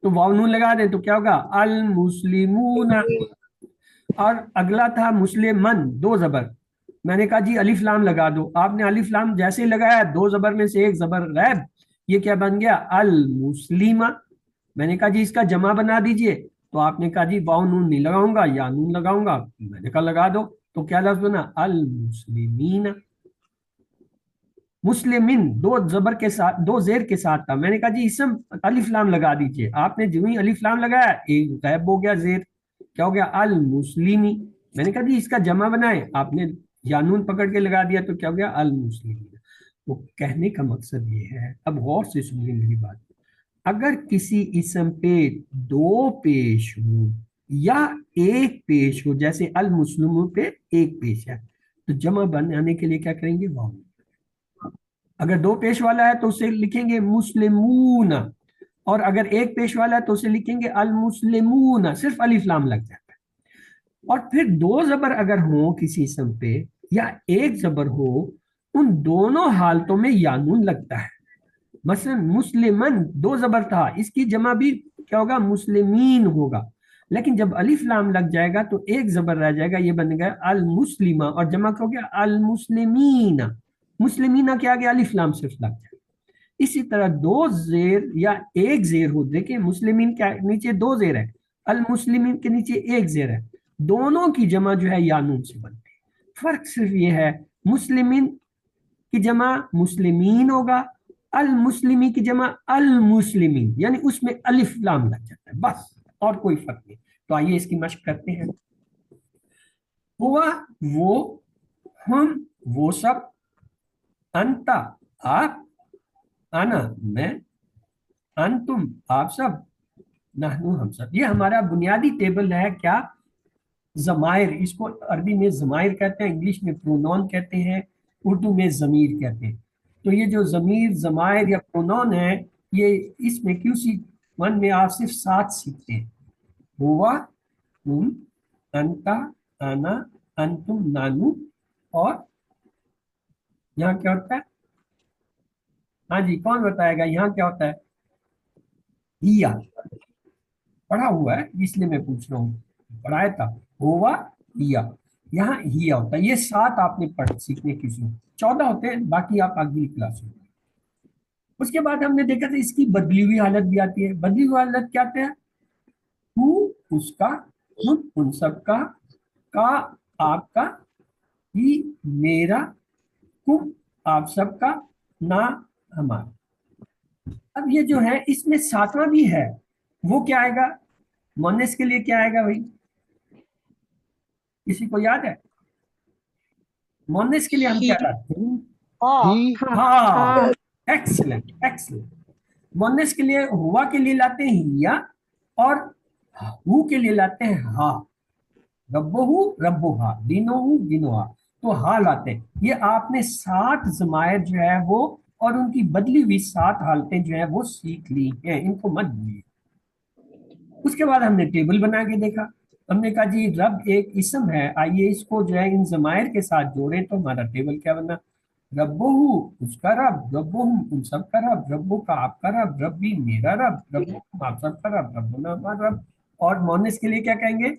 तो वाव नून लगा दे तो क्या होगा? अल मुस्लिमून। और अगला था मुस्लिमन, दो जबर। मैंने कहा जी अलिफ लाम लगा दो। आपने अलिफ लाम जैसे ही लगाया, दो जबर में से एक जबर गैब, ये क्या बन गया? अल मुस्लिमा। मैंने कहा जी इसका जमा बना दीजिए, तो आपने कहा जी वाव नून नहीं लगाऊंगा, या नून लगाऊंगा। मैंने कहा लगा दो, तो क्या लफ्ज बना? अल मुस्लिमीन। मुस्लिमिन दो जबर के साथ, दो जेर के साथ था। मैंने कहा जी इसम अलिफ लाम लगा दीजिए। आपने जो ही अलिफ लाम लगाया, एक गैब हो गया जेर, क्या हो गया? अल मुस्लिमी। मैंने कहा जी इसका जमा बनाए, आपने यानून पकड़ के लगा दिया, तो क्या हो गया? अल मुस्लिमीन। तो कहने का मकसद ये है, अब गौर से सुनिए मेरी बात। अगर किसी इसम पे दो पेश हो या एक पेश हो, जैसे अल मुस्लिम पे एक पेश है, तो जमा बनाने के लिए क्या करेंगे? वाव। अगर दो पेश वाला है तो उसे लिखेंगे मुस्लिमून, और अगर एक पेश वाला है तो उसे लिखेंगे अल मुस्लिमून, सिर्फ अलिफ लाम लग जाता है। और फिर दो जबर अगर हो किसी इसम पे या एक जबर हो, उन दोनों हालतों में यानून लगता है। मसलन मुस्लिमन दो जबर था, इसकी जमा भी क्या होगा? मुस्लिमीन होगा। لیکن جب الف لام لگ جائے گا تو ایک زبر رہ جائے گا, یہ بن گیا المسلمہ, اور جمع ہو گیا المسلمین. مسلمین کیا گیا, الف لام صرف لگ جائے. اسی طرح دو زیر یا ایک زیر ہو, دیکھیں مسلمین کے نیچے دو زیر ہے, المسلمین کے نیچے ایک زیر ہے, دونوں کی جمع جو ہے یا نون سے بنتی ہے. فرق صرف یہ ہے, مسلمین کی جمع مسلمین ہوگا, المسلمی کی جمع المسلمین, یعنی اس میں الف لام لگ جاتا ہے بس, اور کوئی فرق نہیں. تو آئیے اس کی مشق کرتے ہیں. ہوا وہ, ہم وہ سب, انتا آپ, انا میں, انتم آپ سب, نحنو ہم سب. یہ ہمارا بنیادی ٹیبل ہے کیا, ضمائر. اس کو عربی میں ضمائر کہتے ہیں, انگلش میں پرونون کہتے ہیں, اردو میں ضمیر کہتے ہیں. تو یہ جو ضمیر, ضمائر یا پرونون ہے, یہ اس میں QC1 میں آپ صرف 7 سیکھتے ہیں. ہوا, تم, انتا, انا, انتم, نانو, اور یہاں کیا ہوتا ہے, ہاں جی کون بتائے گا یہاں کیا ہوتا ہے, ہیا. پڑھا ہوا ہے اس لیے میں پوچھ رہا ہوں, پڑھایا تھا. ہوا, ہیا, یہاں ہیا ہوتا ہے. یہ 7 آپ نے پڑھ سیکھنے کی ضرورت, 14 ہوتے ہیں, باقی آپ اگلی کلاس میں. اس کے بعد ہم نے دیکھا تھا اس کی بدلی ہوئی حالت بھی آتی ہے. بدلی ہوئی حالت کیا ہے, تو اس کا, ان سب کا آپ کا, ہی میرا, تم آپ سب کا, نہ ہمارا. اب یہ جو ہے اس میں 7واں بھی ہے, وہ کیا آئے گا, مونس کے لیے کیا آئے گا بھائی, کسی کو یاد ہے؟ مونس کے لیے ہم کیا لاتے ہیں, He, ہاں, ایکسلنٹ ایکسلنٹ. مونس کے لیے ہوا کے لیے لاتے ہیں یا, اور ہو کے لیے لاتے ہیں ہا. ربہو ربہا, دینہو دینہا, تو ہا لاتے ہیں. یہ آپ نے 7 ضمائر جو ہے وہ, اور ان کی بدلی ہوئی 7 حالتیں جو ہیں وہ سیکھ لی ہیں, ان کو مت بھولیے. اس کے بعد ہم نے ٹیبل بنا کے دیکھا. ہم نے کہا جی رب ایک اسم ہے, آئیے اس کو جو ہے ان ضمائر کے ساتھ جوڑیں تو ہمارا ٹیبل کیا بنا, ربہو اس کا رب, ربہم ان سب کا رب, ربو کا آپ کا رب, ربی میرا رب, ربکم آپ سب کا رب, ربنا ہمارا رب. اور مونس کے لیے کیا کہیں گے,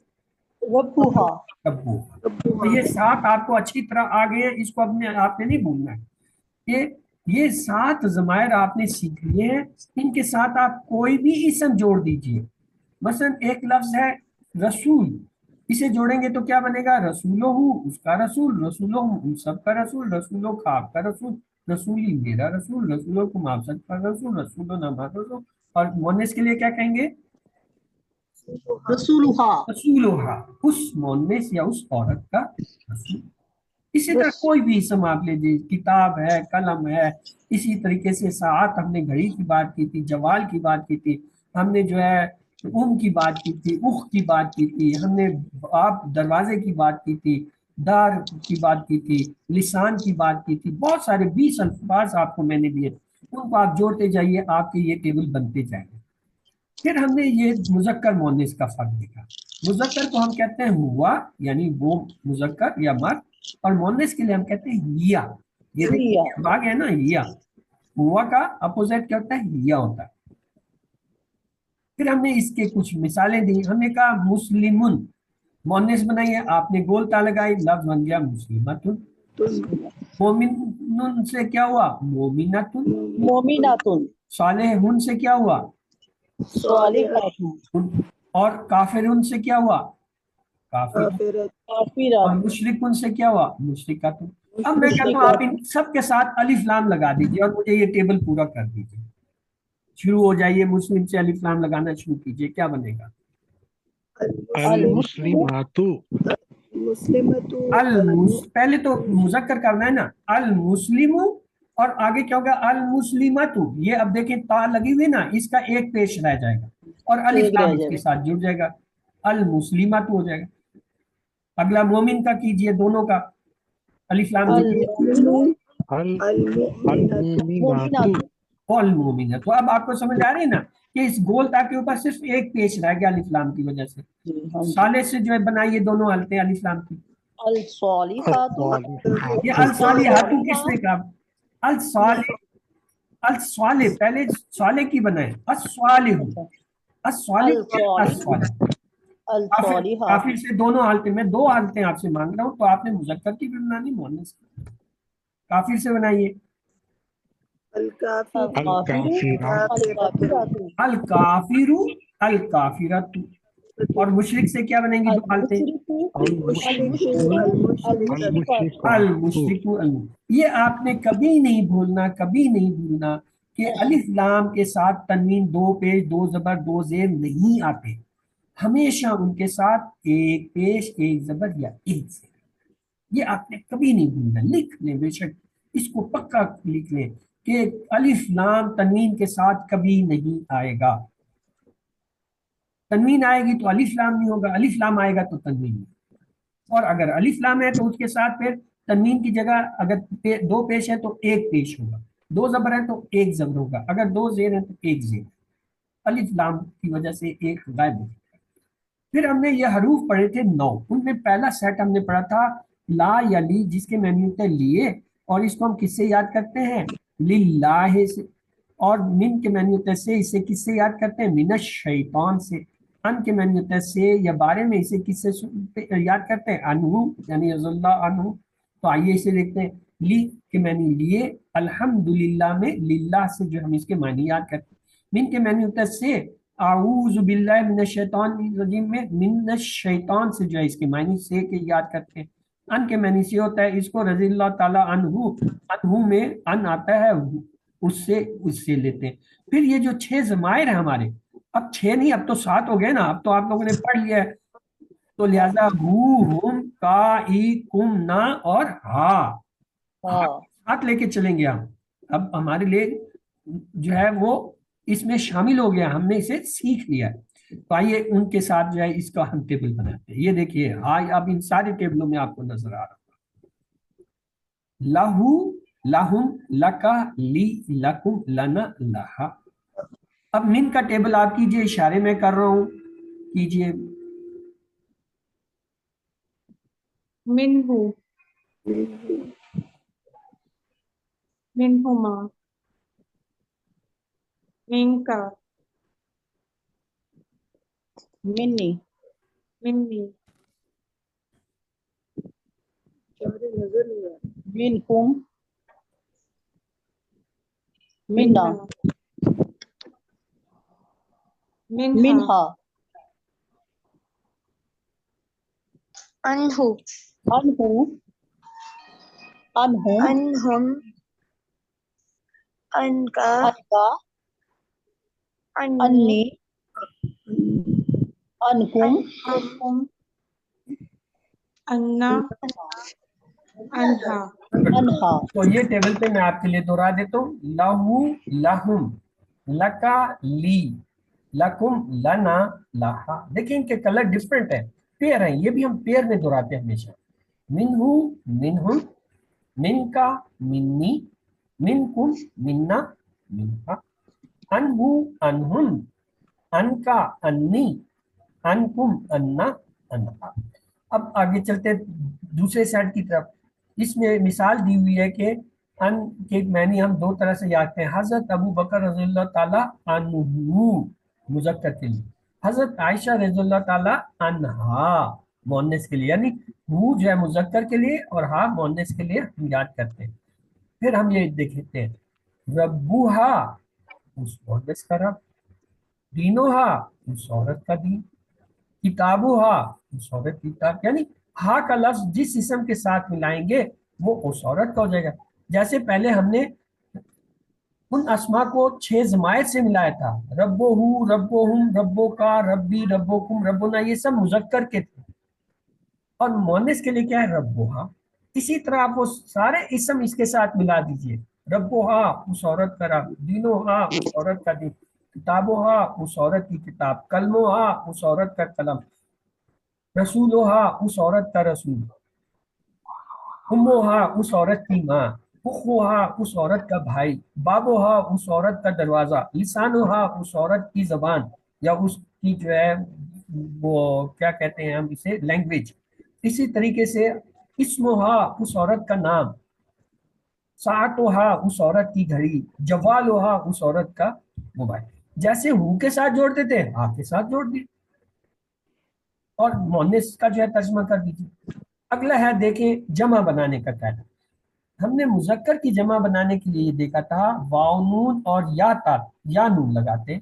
ربوہا. ربو. تو یہ 7 آپ کو اچھی طرح آ گئے ہیں, اس کو آپ نے نہیں بھولنا ہے. یہ 7 ضمائر آپ نے سیکھ لیے ہیں, ان کے ساتھ آپ کوئی بھی اسم جوڑ دیجئے. مثلا ایک لفظ ہے رسول, اسے جوڑیں گے تو کیا بنے گا, رسولو اس کا رسول, رسولو ان سب کا رسول, رسولو کا آپ کا رسول, رسولی میرا رسول, رسولو کو آپ سب کا رسول, رسولو ہمارا رسول. اور مونس کے لیے کیا کہیں گے, رسولہا. رسولوہا, اس مونس یا اس عورت کا رسول. اسی طرح کوئی بھی اسم آپ لے لیجیے, کتاب ہے, قلم ہے. اسی طریقے سے ساعت, ہم نے گھڑی کی بات کی تھی, جوال کی بات کی تھی, ہم نے جو ہے کی بات کی تھی, اخ کی بات کی تھی, ہم نے آپ دروازے کی بات کی تھی, دار کی بات کی تھی, لسان کی بات کی تھی. بہت سارے 20 الفاظ آپ کو میں نے دیے, ان کو آپ جوڑتے جائیے, آپ کے یہ ٹیبل بنتے جائیں گے. پھر ہم نے یہ مذکر مؤنث کا فرق دیکھا. مذکر کو ہم کہتے ہیں ہوا, یعنی وہ مذکر یا مرد, اور مؤنث کے لیے ہم کہتے ہیں یا. یہ دیکھیں بھاگ ہے نا, یا. ہوا کا اپوزٹ کیا ہوتا ہے, یا ہوتا ہے. پھر ہم نے اس کے کچھ مثالیں دی. ہم نے کہا مسلمن, مؤنث بنائیے, آپ نے گول تا لگائی, لفظ بن گیا مسلمتن. مومن سے کیا ہوا, مومنتن. مومناتن. صالحن سے کیا ہوا, صالحاتن. اور کافرن سے کیا ہوا, کافر. اور کافرات. مشرکن سے کیا ہوا, مشرکاتن. اب میں کہتا ہوں آپ ان سب کے ساتھ الف لام لگا دیجیے اور مجھے یہ ٹیبل پورا کر دیجیے. شروع ہو جائیے, مسلم سے الف لام لگانا شروع کیجیے, کیا بنے گا, المسلماتو, پہلے تو مذکر کرنا ہے نا, المسلم, اور آگے کیا ہوگا, المسلمۃ. یہ اب دیکھیں تا لگی ہوئی نا, اس کا ایک پیش رہ جائے گا اور الف لام اس کے ساتھ جڑ جائے گا, المسلمۃ ہو جائے گا. اگلا مومن کا کیجئے, دونوں کا الف لام المؤمناتو. المومنہ. تو اب آپ کو سمجھ آ رہی ہے نا کہ اس گول تا کے اوپر صرف ایک پیش رہ گیا الف لام کی وجہ سے. صالح سے جو ہے بنائیے دونوں حالتیں الف لام کی. الصالحات. یہ الصالحات کس نے کہا, الصالح, الصالح پہلے صالح کی بنائے, الصالح, الصالح, الصالح. काफिर الصالحات काफिर से दोनों हालतें, मैं दो हालतें आपसे मांग रहा हूँ, तो आपने मुजक्कर की भी बनानी, मुअन्नस की। काफिर से बनाइए। الكافر الكافرات अल काफिरु अल काफिरतु। और मुशरिक से क्या बनेंगी दो हालतें? المشرك المشرك अल المشركات मुशरिकु अल। ये आपने कभी नहीं भूलना, कभी नहीं भूलना कि अलिफ लाम के साथ तनवीन, दो पेश, दो जबर, दो जेर नहीं आते। हमेशा उनके साथ एक पेश, एक जबर या एक जेर। ये आपने कभी नहीं भूलना, लिख लें बेशक, इसको पक्का लिख लें कि अलिफ लाम तनवीन के साथ कभी नहीं आएगा। तनवीन आएगी तो अलिफ लाम नहीं होगा, अलिफ लाम आएगा तो तनवीन नहीं। और अगर अलिफ लाम है तो उसके साथ फिर तनवीन की जगह अगर दो पेश है तो एक पेश होगा, दो जबर है तो एक जबर होगा, अगर दो जेर है तो एक जेर। अलिफ लाम की वजह से एक गायब हो। फिर हमने ये हरूफ पढ़े थे 9, उनमें पहला सेट हमने पढ़ा था ला या ली, जिसके मैन्यू थे लिए, और इसको हम किससे याद करते हैं? लिल्लाह से। और मिन के मैन्यू से इसे किससे याद करते हैं? मिनश शैतान से। अन के मैन्यू से या बारे में इसे किससे याद करते हैं? अनहु, यानी रज़ियल्लाहु अन्हु। तो आइए इसे देखते हैं। ली के मैन्यू लिए, अल्हम्दुलिल्लाह में लिल्लाह से जो हम इसके मानी याद करते हैं। मिन के मैन्यू से आऊज़ु बिल्लाहि मिनश शैतानिर रजीम में मिनश शैतान से जो है इसके मानी से के याद करते हैं। अन के मानी से होता है इसको रज़ियल्लाहु ताला अन्हु, अन्हु में अन आता है, उससे उससे लेते हैं। फिर ये जो 6 ज़मायर है हमारे, अब 6 नहीं, अब तो 7 हो गए ना, अब तो आप लोगों ने पढ़ लिया है। तो लिहाजा हु, हुम, का, ई, कुम, ना और हा, हा हाँ साथ लेके चलेंगे हम। अब हमारे लिए जो है वो इसमें शामिल हो गया, हमने इसे सीख लिया है। तो आइए उनके साथ जो है इसका हम टेबल बनाते हैं। ये देखिए, हाँ अब इन सारे टेबलों में आपको नजर आ रहा है। लहू, लहुम, लका, ली, लकुम, लना, लहा। अब मिन का टेबल आप कीजिए, इशारे में कर रहा हूं, कीजिए। मिन्हु, मिन्हुमा, मिन्का, मिन्नी मिन्नी, मिनकुम मिन्ना मिन्ना, मिन्हा, मिन्हा अनहु, अनहु अनहुम अनहुम, अनका, अनका अन्नी, अन्नी अनकुम अनहुम, अन्ना, अनहा। अनहा तो ये टेबल पे मैं आपके लिए दोहरा देता हूँ। लहू, लहुम, लका, ली, लकुम, लना, लाहा। देखिए इनके कलर डिफरेंट है, पेयर है, ये भी हम पेयर में दोहराते हैं हमेशा। मिनहू, मिनहुम, मिनका, मिन्नी, मिनकुम, मिन्ना, मिनहा। अनहु, अनहुम, अनका, अन्नी, अनकुम, अन्ना, अनहा। अब आगे चलते हैं दूसरे साइड की तरफ। इसमें मिसाल दी हुई है कि अन के मैंने हम दो तरह से याद हैं। हजरत अबू बकर रज़ियल्लाहु ताला अन्हु मुज़क्कर के लिए, हजरत आयशा रज़ियल्लाहु ताला अन्हा मुअन्नस के लिए, यानी हु जो है मुज़क्कर के लिए और हा मुअन्नस के लिए हम याद करते हैं। फिर हम ये देखते हैं, रब्बुहा उस मुअन्नस का रब, दीनुहा उस औरत का दीन, किताबुहा उस औरत की किताब, यानी हा का लफ्ज जिस इसम के साथ मिलाएंगे वो उस औरत का हो जाएगा। जैसे पहले हमने उन अस्मा को 6 जमायत से मिलाया था, रब्बोहू, रब्बोहुम, रब्बो का, रब्बी, रब्बोकुम, रब्बुना, ये सब मुजक्कर के थे। और मोनिस के लिए क्या है? रब्बोहा। इसी तरह आप वो सारे इसम इसके साथ मिला दीजिए। रब्बोहा उस औरत का रब, दीनोहा उस औरत का दीन, किताबोहा उस औरत की किताब, कलमोहा उस औरत का कलम, रसूलोहा उस औरत का रसूल, उम्मोहा उस औरत की माँ, उखुहा उस औरत का भाई, बाबोहा उस औरत का दरवाजा, लिसानुहा उस औरत की जबान या उसकी जो है वो क्या कहते हैं हम इसे, लैंग्वेज। इसी तरीके से इस्मोहा उस औरत का नाम, सातोहा उस औरत की घड़ी, जवालोहा उस औरत का मोबाइल। जैसे हु के साथ जोड़ते थे, हा के साथ जोड़ दिए। اور مؤنث کا جو ہے ترجمہ کر دیجیے. اگلا ہے دیکھیں جمع بنانے کا قاعدہ. ہم نے مذکر کی جمع بنانے کے لیے یہ دیکھا تھا واو نون اور یا نون لگاتے.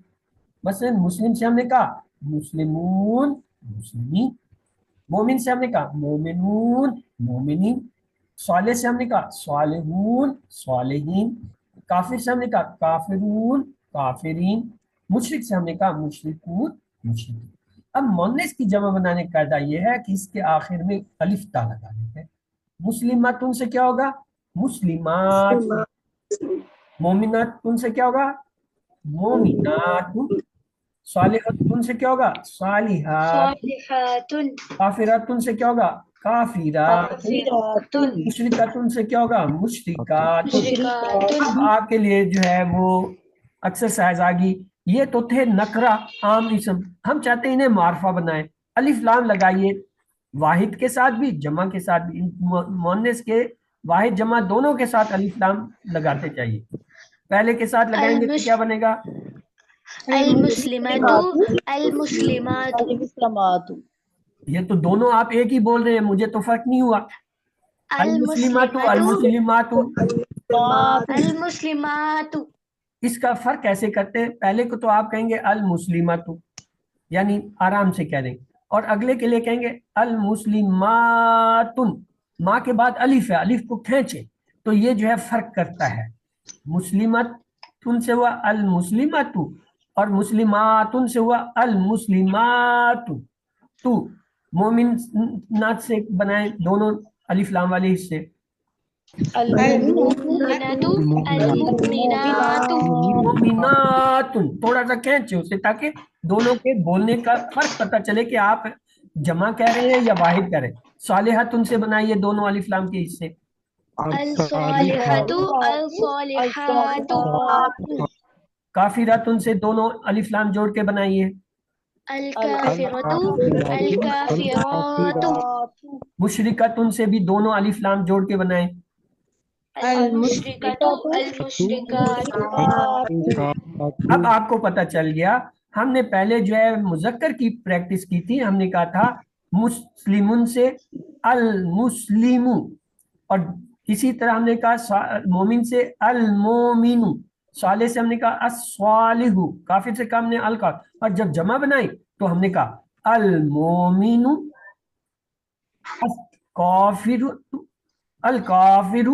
مثلا مسلم سے ہم نے کہا مسلمون مسلمین، مومن سے ہم نے کہا مومنون مومنین، صالح سے ہم نے کہا صالحون صالحین، کافر سے ہم نے کہا کافرون کافرین، مشرک سے ہم نے کہا مشرکون مشرکین. اب مؤنث کی جمع بنانے کا قاعدہ یہ ہے کہ اس کے آخر میں الف تا لگا دیتے ہیں. مسلمات ان سے کیا ہوگا مسلمات، مومنات ان سے کیا ہوگا مومنات، صالحات ان سے کیا ہوگا صالحات، صالحات کافرات ان سے کیا ہوگا کافرات، کافرات مشرکات ان سے کیا ہوگا مشرکات. مشرکات اب آپ کے لیے جو ہے وہ ایکسرسائز آ گئی. یہ تو تھے نکرہ عام اسم، ہم چاہتے ہیں انہیں معرفہ بنائیں. الف لام لگائیے واحد کے ساتھ بھی جمع کے ساتھ بھی، مؤنث کے واحد جمع دونوں کے ساتھ الف لام لگاتے چاہیے. پہلے کے ساتھ لگائیں گے تو کیا بنے گا المسلمات المسلمات المسلمات یہ تو دونوں آپ ایک ہی بول رہے ہیں، مجھے تو فرق نہیں ہوا. المسلمات المسلمات المسلمات اس کا فرق کیسے کرتے ہیں؟ پہلے کو تو آپ کہیں گے المسلمات یعنی آرام سے کہہ دیں، اور اگلے کے لیے کہیں گے المسلمات، ماں کے بعد الف ہے، الف کو کھینچے تو یہ جو ہے فرق کرتا ہے. مسلمت تن سے ہوا المسلمات اور مسلمات سے ہوا المسلمات. تو مومنات سے بنائیں دونوں الف لام والے حصے. المؤمنات المؤمنات مومنات تھوڑا سا کھینچے اسے تاکہ دونوں کے بولنے کا فرق پتہ چلے کہ آپ جمع کہہ رہے ہیں یا واحد کہہ رہے ہیں. صالحات ان سے بنائیے دونوں الف لام کے حصے. الصالحات الصالحات کافرات ان سے دونوں الف لام جوڑ کے بنائیے. الکافرات الکافرات مشرکات ان سے بھی دونوں الف لام جوڑ کے بنائیں. المشرکات المشرکات. اب آپ کو پتہ چل گیا. ہم نے پہلے جو ہے مذکر کی پریکٹس کی تھی، ہم نے کہا تھا مسلمون سے المسلم، اور اسی طرح ہم نے کہا مومن سے المومن، صالح سے ہم نے کہا الصالح، کافر سے کہا ہم نے الکافر، اور جب جمع بنائی تو ہم نے کہا المومن الکافر الکافر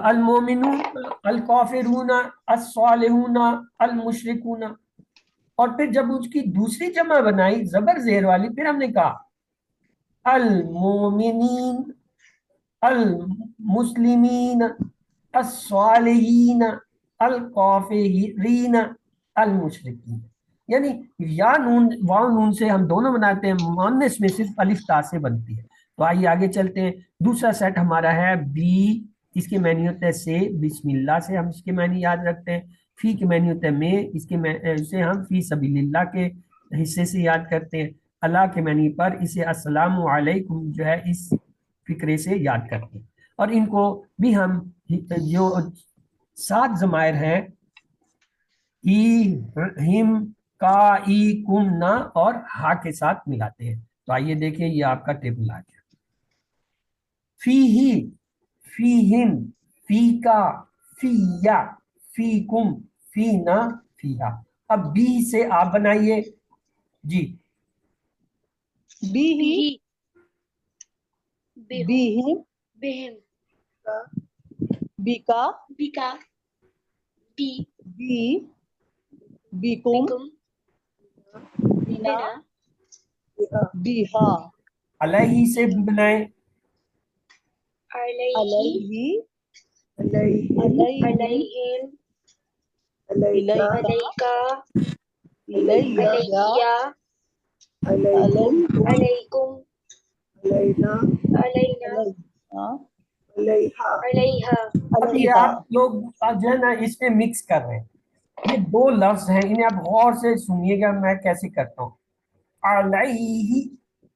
المومنون الکافرون الصالحون المشرکون. اور پھر جب اس کی دوسری جمع بنائی زبر زیر والی، پھر ہم نے کہا المومنین المسلمین الصالحین الکافرین المشرکین. یعنی یا نون واو نون سے ہم دونوں بناتے ہیں، مؤنث میں صرف الف تا سے بنتی ہے. تو آئیے آگے چلتے ہیں. دوسرا سیٹ ہمارا ہے بی، اس کے معنی ہوتا ہے سے، بسم اللہ سے ہم اس کے معنی یاد رکھتے ہیں. فی کے معنی ہوتا ہے میں، اس کے سے ہم فی سبیل اللہ کے حصے سے یاد کرتے ہیں. اللہ کے معنی پر اسے السلام علیکم جو ہے اس فکرے سے یاد کرتے ہیں. اور ان کو بھی ہم جو 7 ضمائر ہیں ای ہم کا ای کم نا اور ہا کے ساتھ ملاتے ہیں. تو آئیے دیکھیں یہ آپ کا ٹیبل آ گیا. فی ہی فی ہم فی کا فی یا فی کم فی نا فی ہا. اب بی سے آپ بنائیے جی. بھی بہم بھی بہم بیکا بکا بی بی بیکم بکم بینا بنا بیہا علیہ سے بنائیں علیہ علیہ علیہم علیکا علیکا علیہ علیکم علیکم علینا علیہا اب یہ آپ لوگ جو ہے نا اس میں مکس کر رہے ہیں. یہ 2 لفظ ہیں، انہیں آپ غور سے سنیے گا میں کیسے کرتا ہوں. علیہ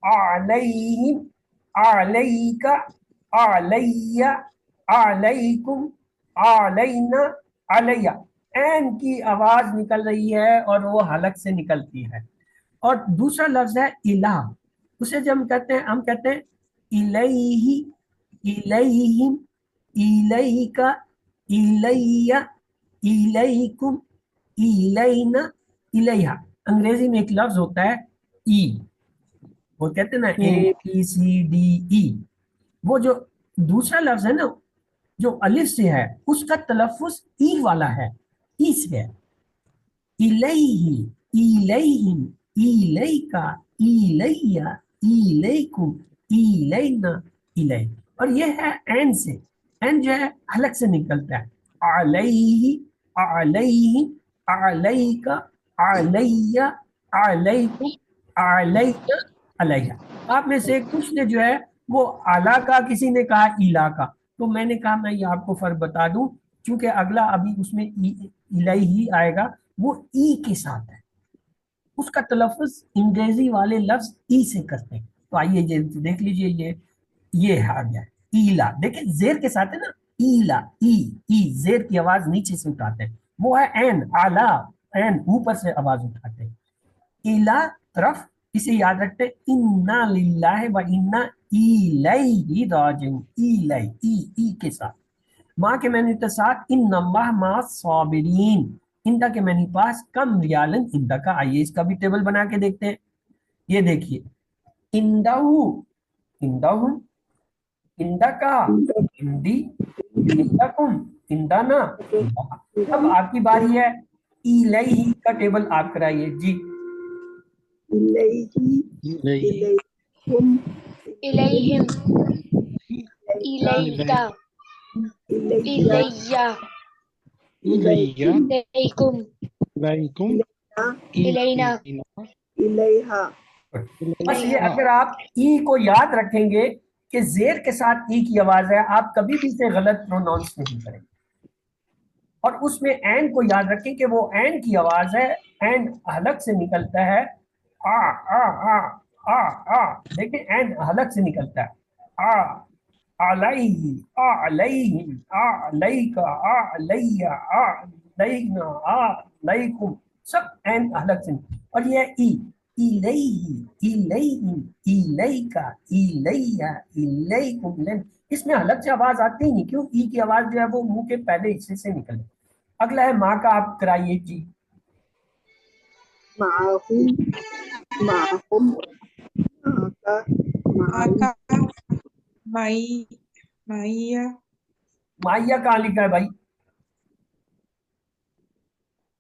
علیہم علیکا علیہ علیکم علینا علیہ. این کی آواز نکل رہی ہے اور وہ حلق سے نکلتی ہے. اور دوسرا لفظ ہے الہ. उसे जब हम कहते हैं इलैहि, इलैहिम, इलैका, इलैया, इलैकुम, इलैना, इलैहा। अंग्रेजी में एक लफ्ज होता है ई, वो कहते हैं ना ABCDE, वो जो दूसरा लफ्ज है ना जो अलिफ से है उसका तलफ्फुज ई वाला है, ई से है। इलैहि, इलैहिम, इलैका, इलैया, इलैकुम, इलैना, इलै। और ये है एन से, एन जो है हलक से निकलता है। अलैहि, अलैहि, अलैका, अलैया, अलैकुम, अलैना, अलैहा। आप में से कुछ ने जो है वो आला का, किसी ने कहा इला का, तो मैंने कहा मैं ये आपको फर्क बता दूं, क्योंकि अगला अभी उसमें इलाई ही आएगा, वो ई के साथ है, उसका तलफ्फुज अंग्रेजी वाले लफ्ज ई से करते हैं। तो आइए ये देख लीजिए, ये आ गया ईला, देखिए जेर के साथ है ना, ईला, ई जेर की आवाज नीचे से उठाते हैं, वो है एन, आला, एन ऊपर से आवाज उठाते हैं। इला तरफ, इसे याद रखते हैं, इन्ना लिल्लाहि व इन्ना इलैहि राजिऊन, इलै, ई के साथ। माँ के मैंने के साथ इन नम्बा मा साबिरीन, इंदा के मैंने पास कम रियालन इंदा का। आइए इसका भी टेबल बना के देखते हैं। ये देखिए, इंदाहु, इंदाहु, इंदा का, इंदी, इंदाकुम, इंदाना, इंदा। अब आपकी बारी है, इलैहि का टेबल आप कराइए जी। इलैहि, इलैकुम, इलैहिम, इलैका, इलैया, इलैया, इलैकुम, इलैकुम, इलैना, इलैहा। बस ये अगर आप ई को याद रखेंगे कि जेर के साथ ई की आवाज है, आप कभी भी इसे गलत प्रोनाउंस नहीं करेंगे। और उसमें एन को याद रखें कि वो एन की आवाज है, एन हलक से निकलता है, आ आ आ आ आ, देखिए एन हलक से निकलता है, आ अलैहि, आ अलैहिम, आ अलैका, आ अलैया, आ अलैना, आ अलैकुम, सब एन हलक से। और ये ई, इलैहि, इलैहिम, इलैका, इलैया, इलैकुम, इसमें हलक से आवाज आती ही नहीं, क्यों? ई की आवाज जो है वो मुंह के पहले हिस्से से निकले। अगला है माँ का, आप कराइए जी। माहुम, माहुम, माका, माई, आका, माई, माइया, माइया कहाँ लिखा है भाई?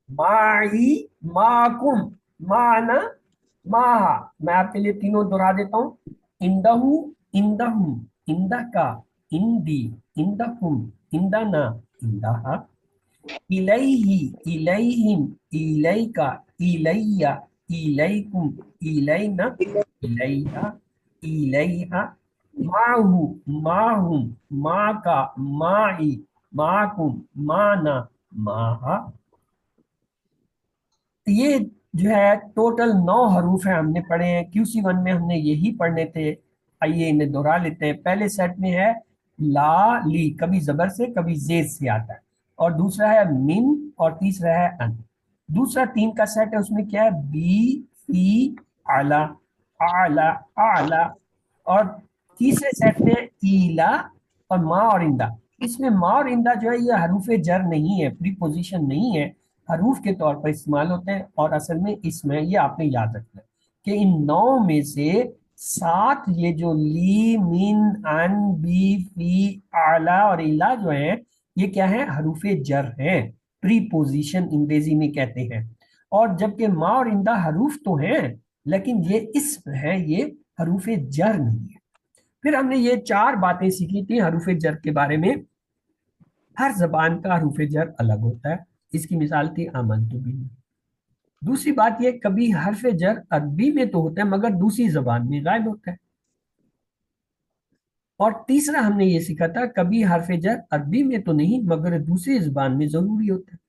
माई, माकुम, माना, माहा। मैं आपके लिए तीनों दोहरा देता हूँ, इंदहु, इंदहुम, इंदका, इंदी, इंदकुम, इंदना, इंदहा, इलैहि, इलैहिम, इलैका, इलैया, इलैकुम, इलैना, इलैहा, इलैहा, माहु, माहुम, माका, माई, माकुम, माना, माहा। ये जो है टोटल 9 हरूफ है, हमने पढ़े हैं। QC1 में हमने यही पढ़ने थे। आइए इन्हें दोहरा लेते हैं। पहले सेट में है ला ली, कभी जबर से कभी जेर से आता है, और दूसरा है मिन, और तीसरा है अन। दूसरा 3 का सेट है, उसमें क्या है? बी, फी, आला, आला, आला। और तीसरे सेट में ईला और माँ और इंदा। इसमें माँ और इंदा जो है ये हरूफे जर नहीं है, प्रीपोजिशन नहीं है, हरूफ के तौर पर इस्तेमाल होते हैं। और असल में इसमें ये आपने याद रखना है कि इन 9 में से 7 ये जो ली, मिन, अन, बी, फी, आला और इला जो है, ये क्या है? हरूफे जर हैं, प्रीपोजिशन अंग्रेजी में कहते हैं। और जबकि माँ और इंदा हरूफ तो हैं, लेकिन ये इस्म है, ये हरूफे जर नहीं है। फिर हमने ये 4 बातें सीखी थी हरूफे जर के बारे में। हर जबान का हरूफे जर अलग होता है। इसकी मिसाल थी आमंतु बिही। दूसरी बात ये, कभी हरफे जर अरबी में तो होता है मगर दूसरी जबान में गायब होता है। और तीसरा हमने ये सीखा था, कभी हरफे जर अरबी में तो नहीं मगर दूसरी जबान में जरूरी होता है।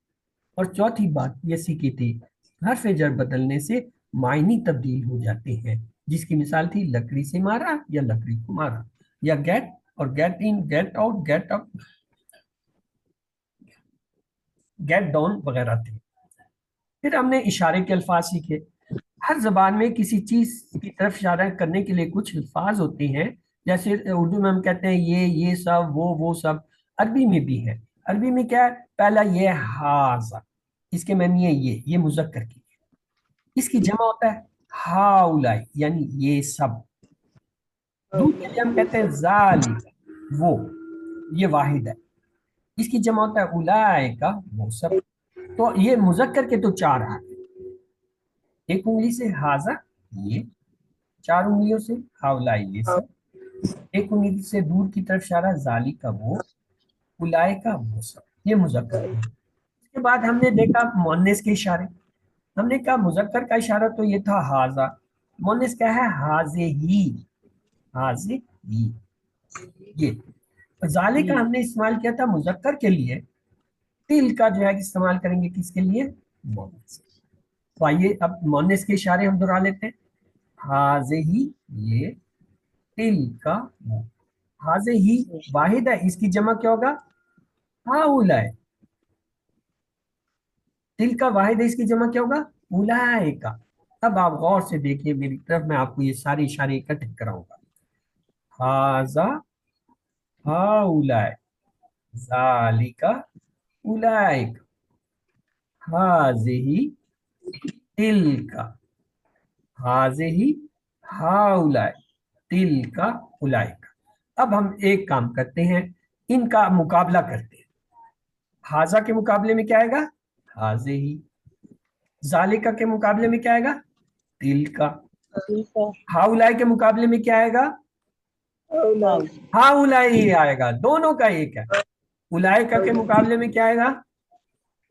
और चौथी बात ये सीखी थी, हरफे जर बदलने से मायनी तब्दील हो जाते हैं, जिसकी मिसाल थी लकड़ी से मारा या लकड़ी को मारा, या गेट और get in, get out, get up, get down वगैरह थे। फिर हमने इशारे के अल्फाज सीखे। ہر زبان میں کسی چیز کی طرف اشارہ کرنے کے لیے کچھ الفاظ ہوتے ہیں، جیسے اردو میں ہم کہتے ہیں یہ سب، وہ سب، عربی میں بھی ہے۔ عربی میں کیا ہے؟ پہلا یہ ہاذا، اس کے معنی ہے یہ مذکر کی ہے۔ اس کی جمع ہوتا ہے ہاؤلائی، یعنی یہ سب۔ دوسرے لیے ہم کہتے ہیں ذالک، وہ، یہ واحد ہے۔ اس کی جمع ہوتا ہے اولائکا، وہ سب۔ تو یہ مذکر کے تو چار حالت، ایک انگلی سے ہاذا یہ، چار انگلیوں سے ہاؤلائی یہ سب، ایک انگلی سے دور کی طرف اشارہ ذالک وہ، اولائکا وہ سب، یہ مذکر ہے۔ اس کے بعد ہم نے دیکھا مؤنث کے اشارے۔ ہم نے کہا مذکر کا اشارہ تو یہ تھا ہاذا، مؤنث کیا ہے؟ ہاذہی، ہاذہی یہ۔ ذالک ہم نے استعمال کیا تھا مذکر کے لیے، تل کا جو ہے استعمال کریں گے کس کے لیے؟ مؤنث۔ تو آئیے اب مؤنث کے اشارے ہم دہرا لیتے ہیں۔ ہاذہی یہ، تل کا وہ۔ ہاذہی واحد ہے، اس کی جمع کیا ہوگا؟ ہاؤلائے۔ تل کا واحد ہے، اس کی جمع کیا ہوگا؟ اولائکا۔ اب آپ غور سے دیکھیے میری طرف، میں آپ کو یہ سارے اشارے اکٹھے کراؤں گا۔ ہاذا ہاؤلائے، ذالک اولئک، ہاذہی تلک، ہاذہی ہاؤلائے، تلک اولئک۔ اب ہم ایک کام کرتے ہیں، ان کا مقابلہ کرتے ہیں۔ ہاذا کے مقابلے میں کیا آئے گا؟ ہاذہی۔ ذالک کے مقابلے میں کیا آئے گا؟ تلک۔ ہاؤلائے کے مقابلے میں کیا آئے گا؟ ہاؤلائے ہی آئے گا، دونوں کا ایک ہے۔ اولائکا کے مقابلے میں کیا آئے گا؟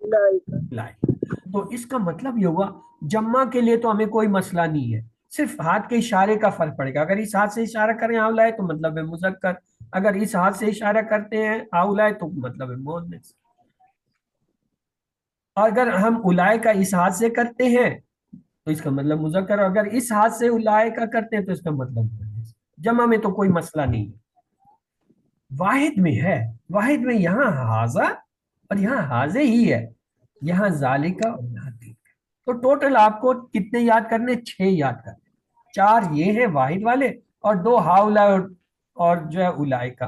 اولائکا۔ تو اس کا مطلب یہ ہوا جمع کے لیے تو ہمیں کوئی مسئلہ نہیں ہے، صرف ہاتھ کے اشارے کا فرق پڑے گا۔ اگر اس ہاتھ سے اشارہ کریں ہاؤلائے تو مطلب ہے مذکر، اگر اس ہاتھ سے اشارہ کرتے ہیں ہاؤلائے تو مطلب ہے مؤنث۔ اگر ہم اولائکا اس ہاتھ سے کرتے ہیں تو اس کا مطلب مذکر، اور اگر اس ہاتھ سے اولائکا کرتے ہیں تو اس کا مطلب مؤنث۔ جمع میں تو کوئی مسئلہ نہیں ہے، واحد میں ہے۔ واحد میں یہاں ہاذا اور یہاں ہاذہی ہے، یہاں ذالک اور یہاں تلک۔ تو ٹوٹل آپ کو کتنے یاد کرنے؟ 6 یاد کرنے، 4 یہ ہیں واحد والے اور 2 ہاؤلا اور جو ہے اولائکا۔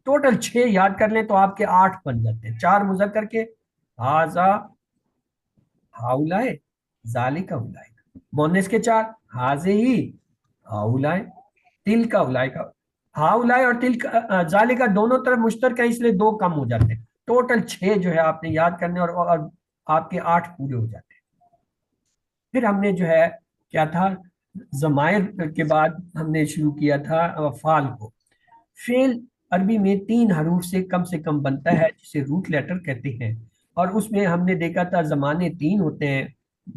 ٹوٹل 6 یاد کر لیں تو آپ کے 8 بن جاتے ہیں، 4 مذکر کے ہاذا ہاؤلائے ذالک اولائکا، مؤنث کے 4 ہاذہی ہاؤلائے تلک اولائکا۔ ہاؤلائے اور تلک ذالکا دونوں طرف مشترک ہے، اس لیے 2 کم ہو جاتے ہیں۔ ٹوٹل 6 جو ہے آپ نے یاد کرنے اور آپ کے 8 پورے ہو جاتے ہیں۔ پھر ہم نے جو ہے کیا تھا، ضمائر کے بعد ہم نے شروع کیا تھا فعل کو۔ فعل عربی میں 3 حروف سے کم بنتا ہے، جسے روٹ لیٹر کہتے ہیں، اور اس میں ہم نے دیکھا تھا زمانے 3 ہوتے ہیں،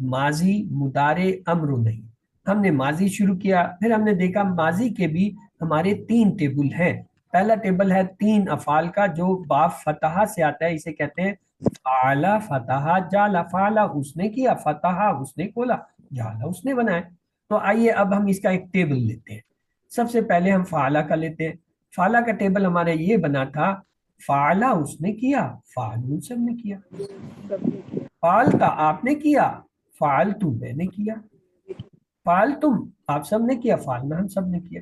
ماضی، مضارع، امر و نہی۔ ہم نے ماضی شروع کیا، پھر ہم نے دیکھا ماضی کے بھی ہمارے 3 ٹیبل ہیں۔ پہلا ٹیبل ہے 3 افعال کا جو باب فتحہ سے آتا ہے، اسے کہتے ہیں فعل، فتح، جعل۔ فعل اس نے کیا، فتح اس نے کھولا، جعل اس نے بنایا۔ تو آئیے اب ہم اس کا ایک ٹیبل لیتے ہیں۔ سب سے پہلے ہم فعل کا لیتے ہیں۔ فعل کا ٹیبل ہمارا یہ بنا تھا، فعل اس نے کیا، فعل سب نے کیا، فعلت آپ نے کیا، فعلت میں نے کیا، فعلتم آپ سب نے کیا، فعلنا ہم سب نے کیا۔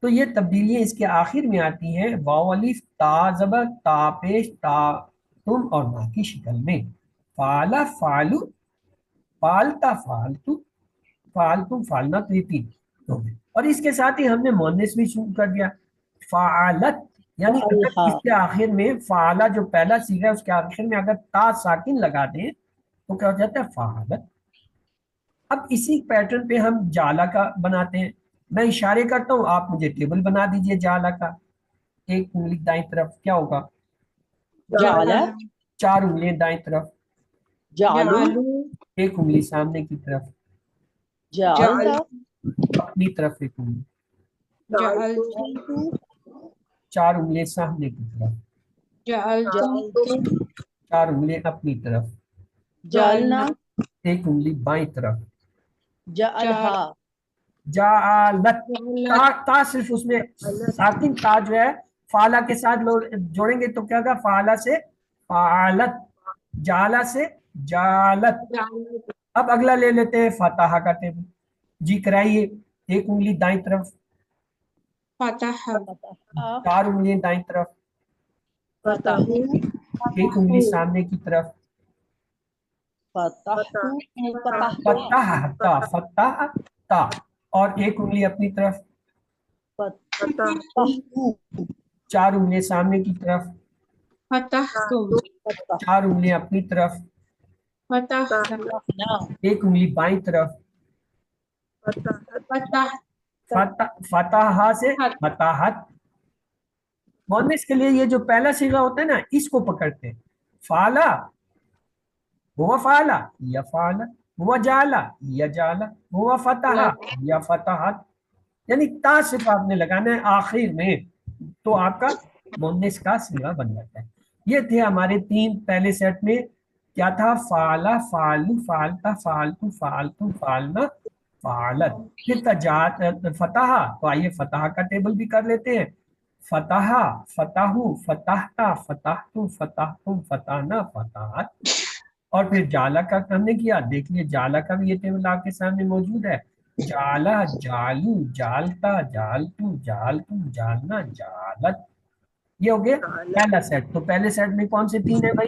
تو یہ تبدیلیاں اس کے آخر میں آتی ہیں، واو الف تا زبر تا پیش تا تم اور ما کی شکل میں۔ فعل فعلو، فعلتا فعلتو، فعلتم فعلنا، تو یہ 3 ہو گئے۔ اور اس کے ساتھ ہی ہم نے مؤنث بھی شروع کر دیا، فعلت، یعنی اگر اس کے آخر میں فعلا جو پہلا صیغہ ہے اس کے آخر میں اگر تا ساکن لگا دیں تو کیا ہو جاتا ہے؟ فعلت۔ اب اسی پیٹرن پہ ہم جعلا کا بناتے ہیں۔ میں اشارے کرتا ہوں، آپ مجھے ٹیبل بنا دیجئے جعلا کا۔ ایک انگلی دائیں طرف کیا ہوگا؟ جعل، 4 انگلیاں دائیں طرف، جعلو، ایک انگلی سامنے کی طرف، جعل، اپنی طرف ایک انگلی، جعلتم، 4 انگلیاں سامنے کی طرف، جعلتم، 4 انگلیاں اپنی طرف، جعلنا، ایک انگلی بائیں طرف، جعلہا، جعلت۔ تا صرف اس میں ساکن تا جو ہے فعلا کے ساتھ جوڑیں گے تو کیا ہوگا؟ فعلا سے فعلت، جعلا سے جعلت، अब अगला ले लेते हैं फताहा का टेबल। जी कराइए, एक उंगली दाईं तरफ, فتح 4 उंगलियां दाईं तरफ, فتحوا एक उंगली सामने की तरफ, फताहता फताहता, और एक उंगली अपनी तरफ, فتحوا 4 उंगलियां सामने की तरफ, فتحتم 4 उंगलियां अपनी तरफ, فتحنا एक उंगली बाईं तरफ, فتحت फताहा से फताहत। मोनिस के लिए ये जो पहला सीगा होता है ना, इसको पकड़ते हैं। फाला हुआ फाला या फाला, हुआ जाला या जाला, हुआ फतहा या फतहत, यानी ता सिर्फ आपने लगाना है आखिर में, तो आपका मोनिस का सीगा बन जाता है। ये थे हमारे 3 पहले सेट में। क्या था? फाला, फालू, फालता, फालतू, फालतू, फालना, फालत। फिर था फतहा, तो आइए फतहा का टेबल भी कर लेते हैं। फतहा, फताहू, फताहता, फताहतू, फताहतुम, फताना, फताहत। और फिर जाला का हमने किया, देखिए जाला का भी ये टेबल आपके सामने मौजूद है। जाला, जालू, जालता, जालतू, जालतू, जालना, जालत। ये हो गया पहला सेट। तो पहले सेट में कौन से 3 है भाई?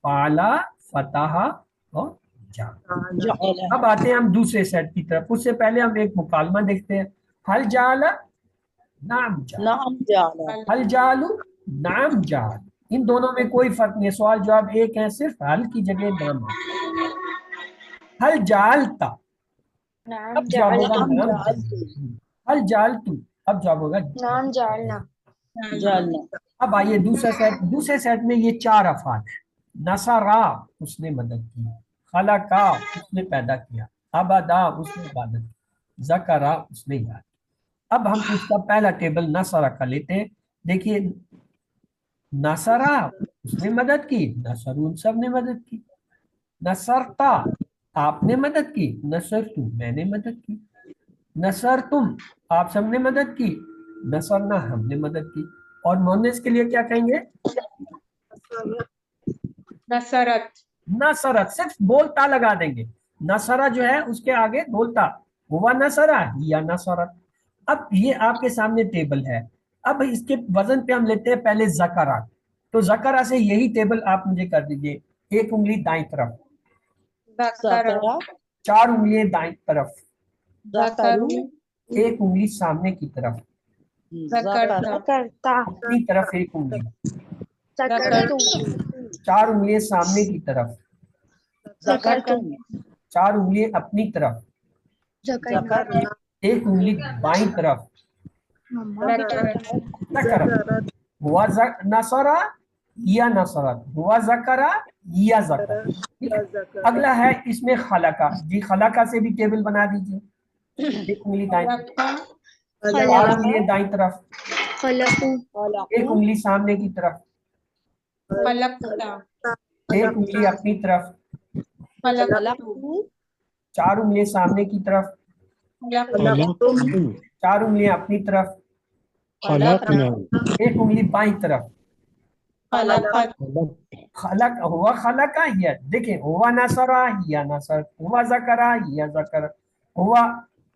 फाला, फताहा और जाला। अब आते हैं हम दूसरे सेट की तरफ। उससे पहले हम एक मुकालमा देखते हैं। हल जाला, नाम जाला, हल जालू, नाम जाल। इन दोनों में कोई फर्क नहीं है, सवाल जवाब एक है, सिर्फ हल की जगह नाम है। हल जालता, नाम अब जवाब होगा जालना, नाम। हल जालतू, अब जवाब होगा नाम जालना। अब आइए दूसरे सेट में ये 4 अफाल है। नसरा, उसने मदद की, खलका, उसने पैदा किया, अबदा, उसने इबादत की, ज़करा, उसने याद। अब हम उसका पहला टेबल नसरा का लेते हैं। देखिए, नसरा, उसने मदद की, नसरून, सब ने मदद की। नसरता, आपने मदद की, नसरतू, मैंने मदद की। नसर तुम, आप सबने मदद की, नसरना, हमने मदद की। और मोनेस के लिए क्या कहेंगे? नसरत नसरत, सिर्फ बोलता लगा देंगे। नसरा जो है उसके आगे बोलता, हुआ नसरा या नसरत। अब ये आपके सामने टेबल है। अब इसके वजन पे हम लेते हैं पहले जकरा। तो जकरा से यही टेबल आप मुझे कर दीजिए। एक उंगली दाईं तरफ, ذكر 4 उंगलियां दाईं तरफ, ذكروا एक उंगली सामने की तरफ, ذكرت करता, अपनी तरफ एक उंगली, सकरतु, 4 उंगलियां सामने की तरफ, सकरतु, 4 उंगलियां अपनी तरफ, सकरतु, एक उंगली बाईं तरफ, ज़कर। हुआ नसरा या नसरत, हुआ ज़करा या ज़कर। ठीक है? अगला है इसमें खलका। जी खलका से भी टेबल बना दीजिए। एक उंगली दाईं तरफ, 4 उंगलियां दाईं तरफ, खलकु, एक उंगली सामने की तरफ, خلقت एक उंगली अपनी तरफ, خلقت 4 उंगलियां सामने की तरफ, خلقتم 4 उंगलियां अपनी तरफ, خلقنا एक उंगली बाईं तरफ। خلقت खलक, हुआ खलका या, देखिए, हुआ नसरा या नसर, हुआ ज़करा या ज़कर, हुआ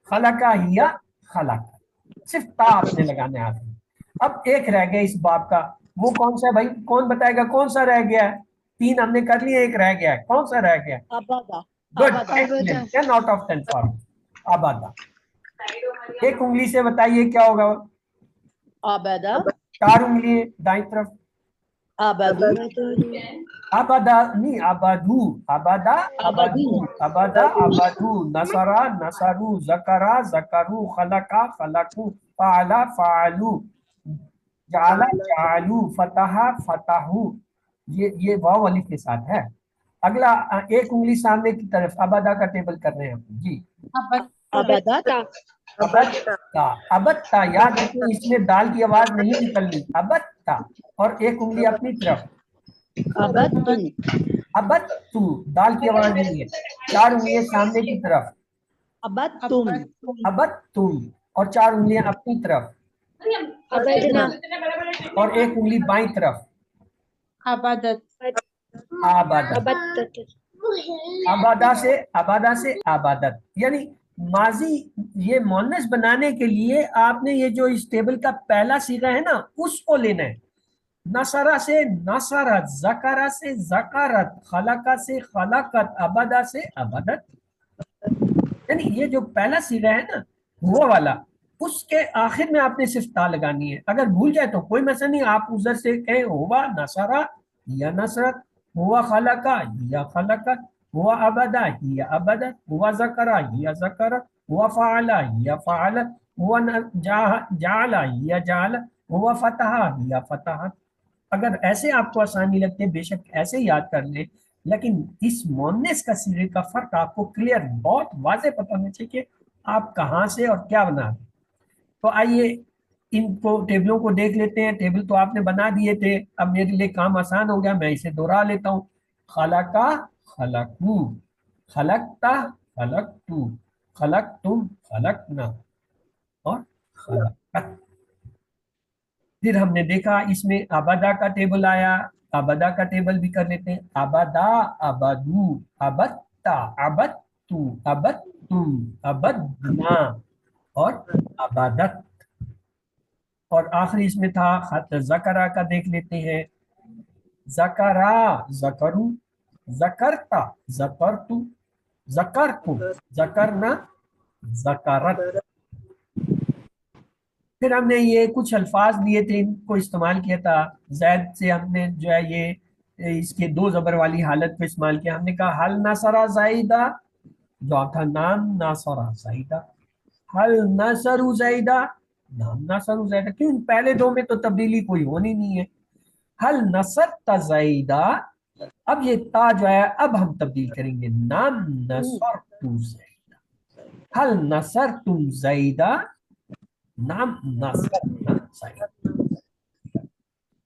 खलका या खलका। सिर्फ ता आपने लगाने आते हैं। अब एक रह गया इस बाब का, वो कौन सा है भाई? कौन बताएगा कौन सा रह गया है? 3 हमने कर लिए, एक रह गया है। कौन सा रह गया? Good, excellent, 10 out of 10 for आबादा। एक उंगली से बताइए क्या होगा? आबादा 4 उंगली दाईं तरफ, आबादू अबदा नहीं, अबदू, अबदा, अबदू, अबदा, अबदू, नसरा, नसरू, ज़करा, ज़करू, खलका, खलकू, फ़अला, फ़अलू, जाला, जालू, फतहा, फतहू। ये वाव अलिफ के साथ है। अगला एक उंगली सामने की तरफ, अबदा का टेबल कर रहे हैं हम जी। अबदा अबत्ता, अबत्ता, याद रखिए इसमें दाल की आवाज नहीं निकलनी, अबत्ता। और एक उंगली अपनी तरफ, अबदतुम अबत्तु, दाल की आवाज नहीं है। 4 उंगलियां सामने की तरफ, अबदतुम अबत्तुम, और 4 उंगलियां अपनी तरफ, अबदना, और एक उंगली बाईं तरफ, अबदत आबदा। अबदत, आबादा से आबादत, यानी माजी ये मोनस बनाने के लिए आपने ये जो इस टेबल का पहला सीगा है ना उसको लेना है। नसरा से नसरत, जकरा से जकरत, खलका से खलकत, अबदा से अबदत, यानी ये जो पहला सीगा है ना वो वाला, उसके आखिर में आपने सिर्फ ता लगानी है। अगर भूल जाए तो कोई मसला नहीं, आप उधर से कहें हुआ नसरा या नसरत, हुआ खलका या खलकत, हुआ अबदा या अबदत, हुआ जकरा या जकरत, हुआ फ़अला या फ़अलत, हुआ जाला या जालत, हुआ फतहा या फतहत। अगर ऐसे आपको आसानी लगती है बेशक ऐसे याद कर ले, लेकिन इस मोनस का सीगे का फर्क आपको क्लियर बहुत वाज़े पता होना चाहिए कि आप कहाँ से और क्या बना रहे। तो आइए इनको टेबलों को देख लेते हैं। टेबल तो आपने बना दिए थे, अब मेरे लिए काम आसान हो गया, मैं इसे दोहरा लेता हूँ। खलका खलकू, खलकता खलकतू, खलकतुम खलकना और खलकत। फिर हमने देखा इसमें अबदा का टेबल आया, अबदा का टेबल भी कर लेते हैं। अबदा, अबदू, अबत्ता, अबत्तू, अबत्तुम, अबदना और अबदत। और आखिरी इसमें था खत जकरा का, देख लेते हैं। जकरा जकरू, जकरता जकरतु, जकरतु जकरना, जकरत। फिर हमने ये कुछ अल्फाज दिए थे, इनको इस्तेमाल किया था। जैद से हमने जो है ये इसके दो जबर वाली हालत को इस्तेमाल किया। हमने कहा हल नसरा जाइदा, जो था नाम नासरा जाइदा, हल नसरु जाइदा, नाम नसरु जाइदा। क्यों? पहले दो में तो तब्दीली कोई होनी नहीं है। हल नसर जाइदा, अब ये ता जो है अब हम तब्दील करेंगे, नाम नसर तू जाइदा, हल नसर तुम जाइदा, नाम नसर।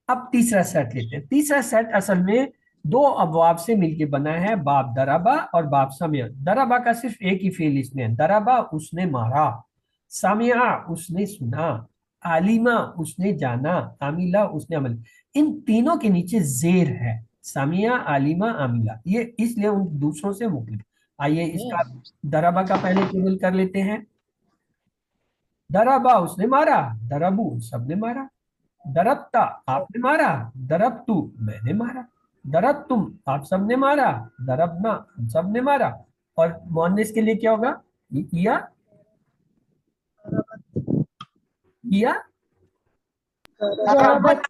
अब तीसरा सेट लेते हैं। तीसरा सेट असल में दो अबवाब से मिलके बना है, बाब दरबा और बाब समिया। दरबा का सिर्फ एक ही फेल इसमें है, दरबा उसने मारा, समिया उसने सुना, आलिमा उसने जाना, आमिला उसने अमल। इन तीनों के नीचे जेर है, समिया, आलिमा, आमिला, ये इसलिए उन दूसरों से मुख्तलिफ। आइए इसका दरबा का पहले टेबल कर लेते हैं। दरबा उसने मारा, दरबू सबने मारा, दरबता आपने मारा, दरबतू मैंने मारा, दरबतुम आप सबने मारा, दरबना हम सबने मारा। और मुअन्निस के लिए क्या होगा? किया, किया, दरबत।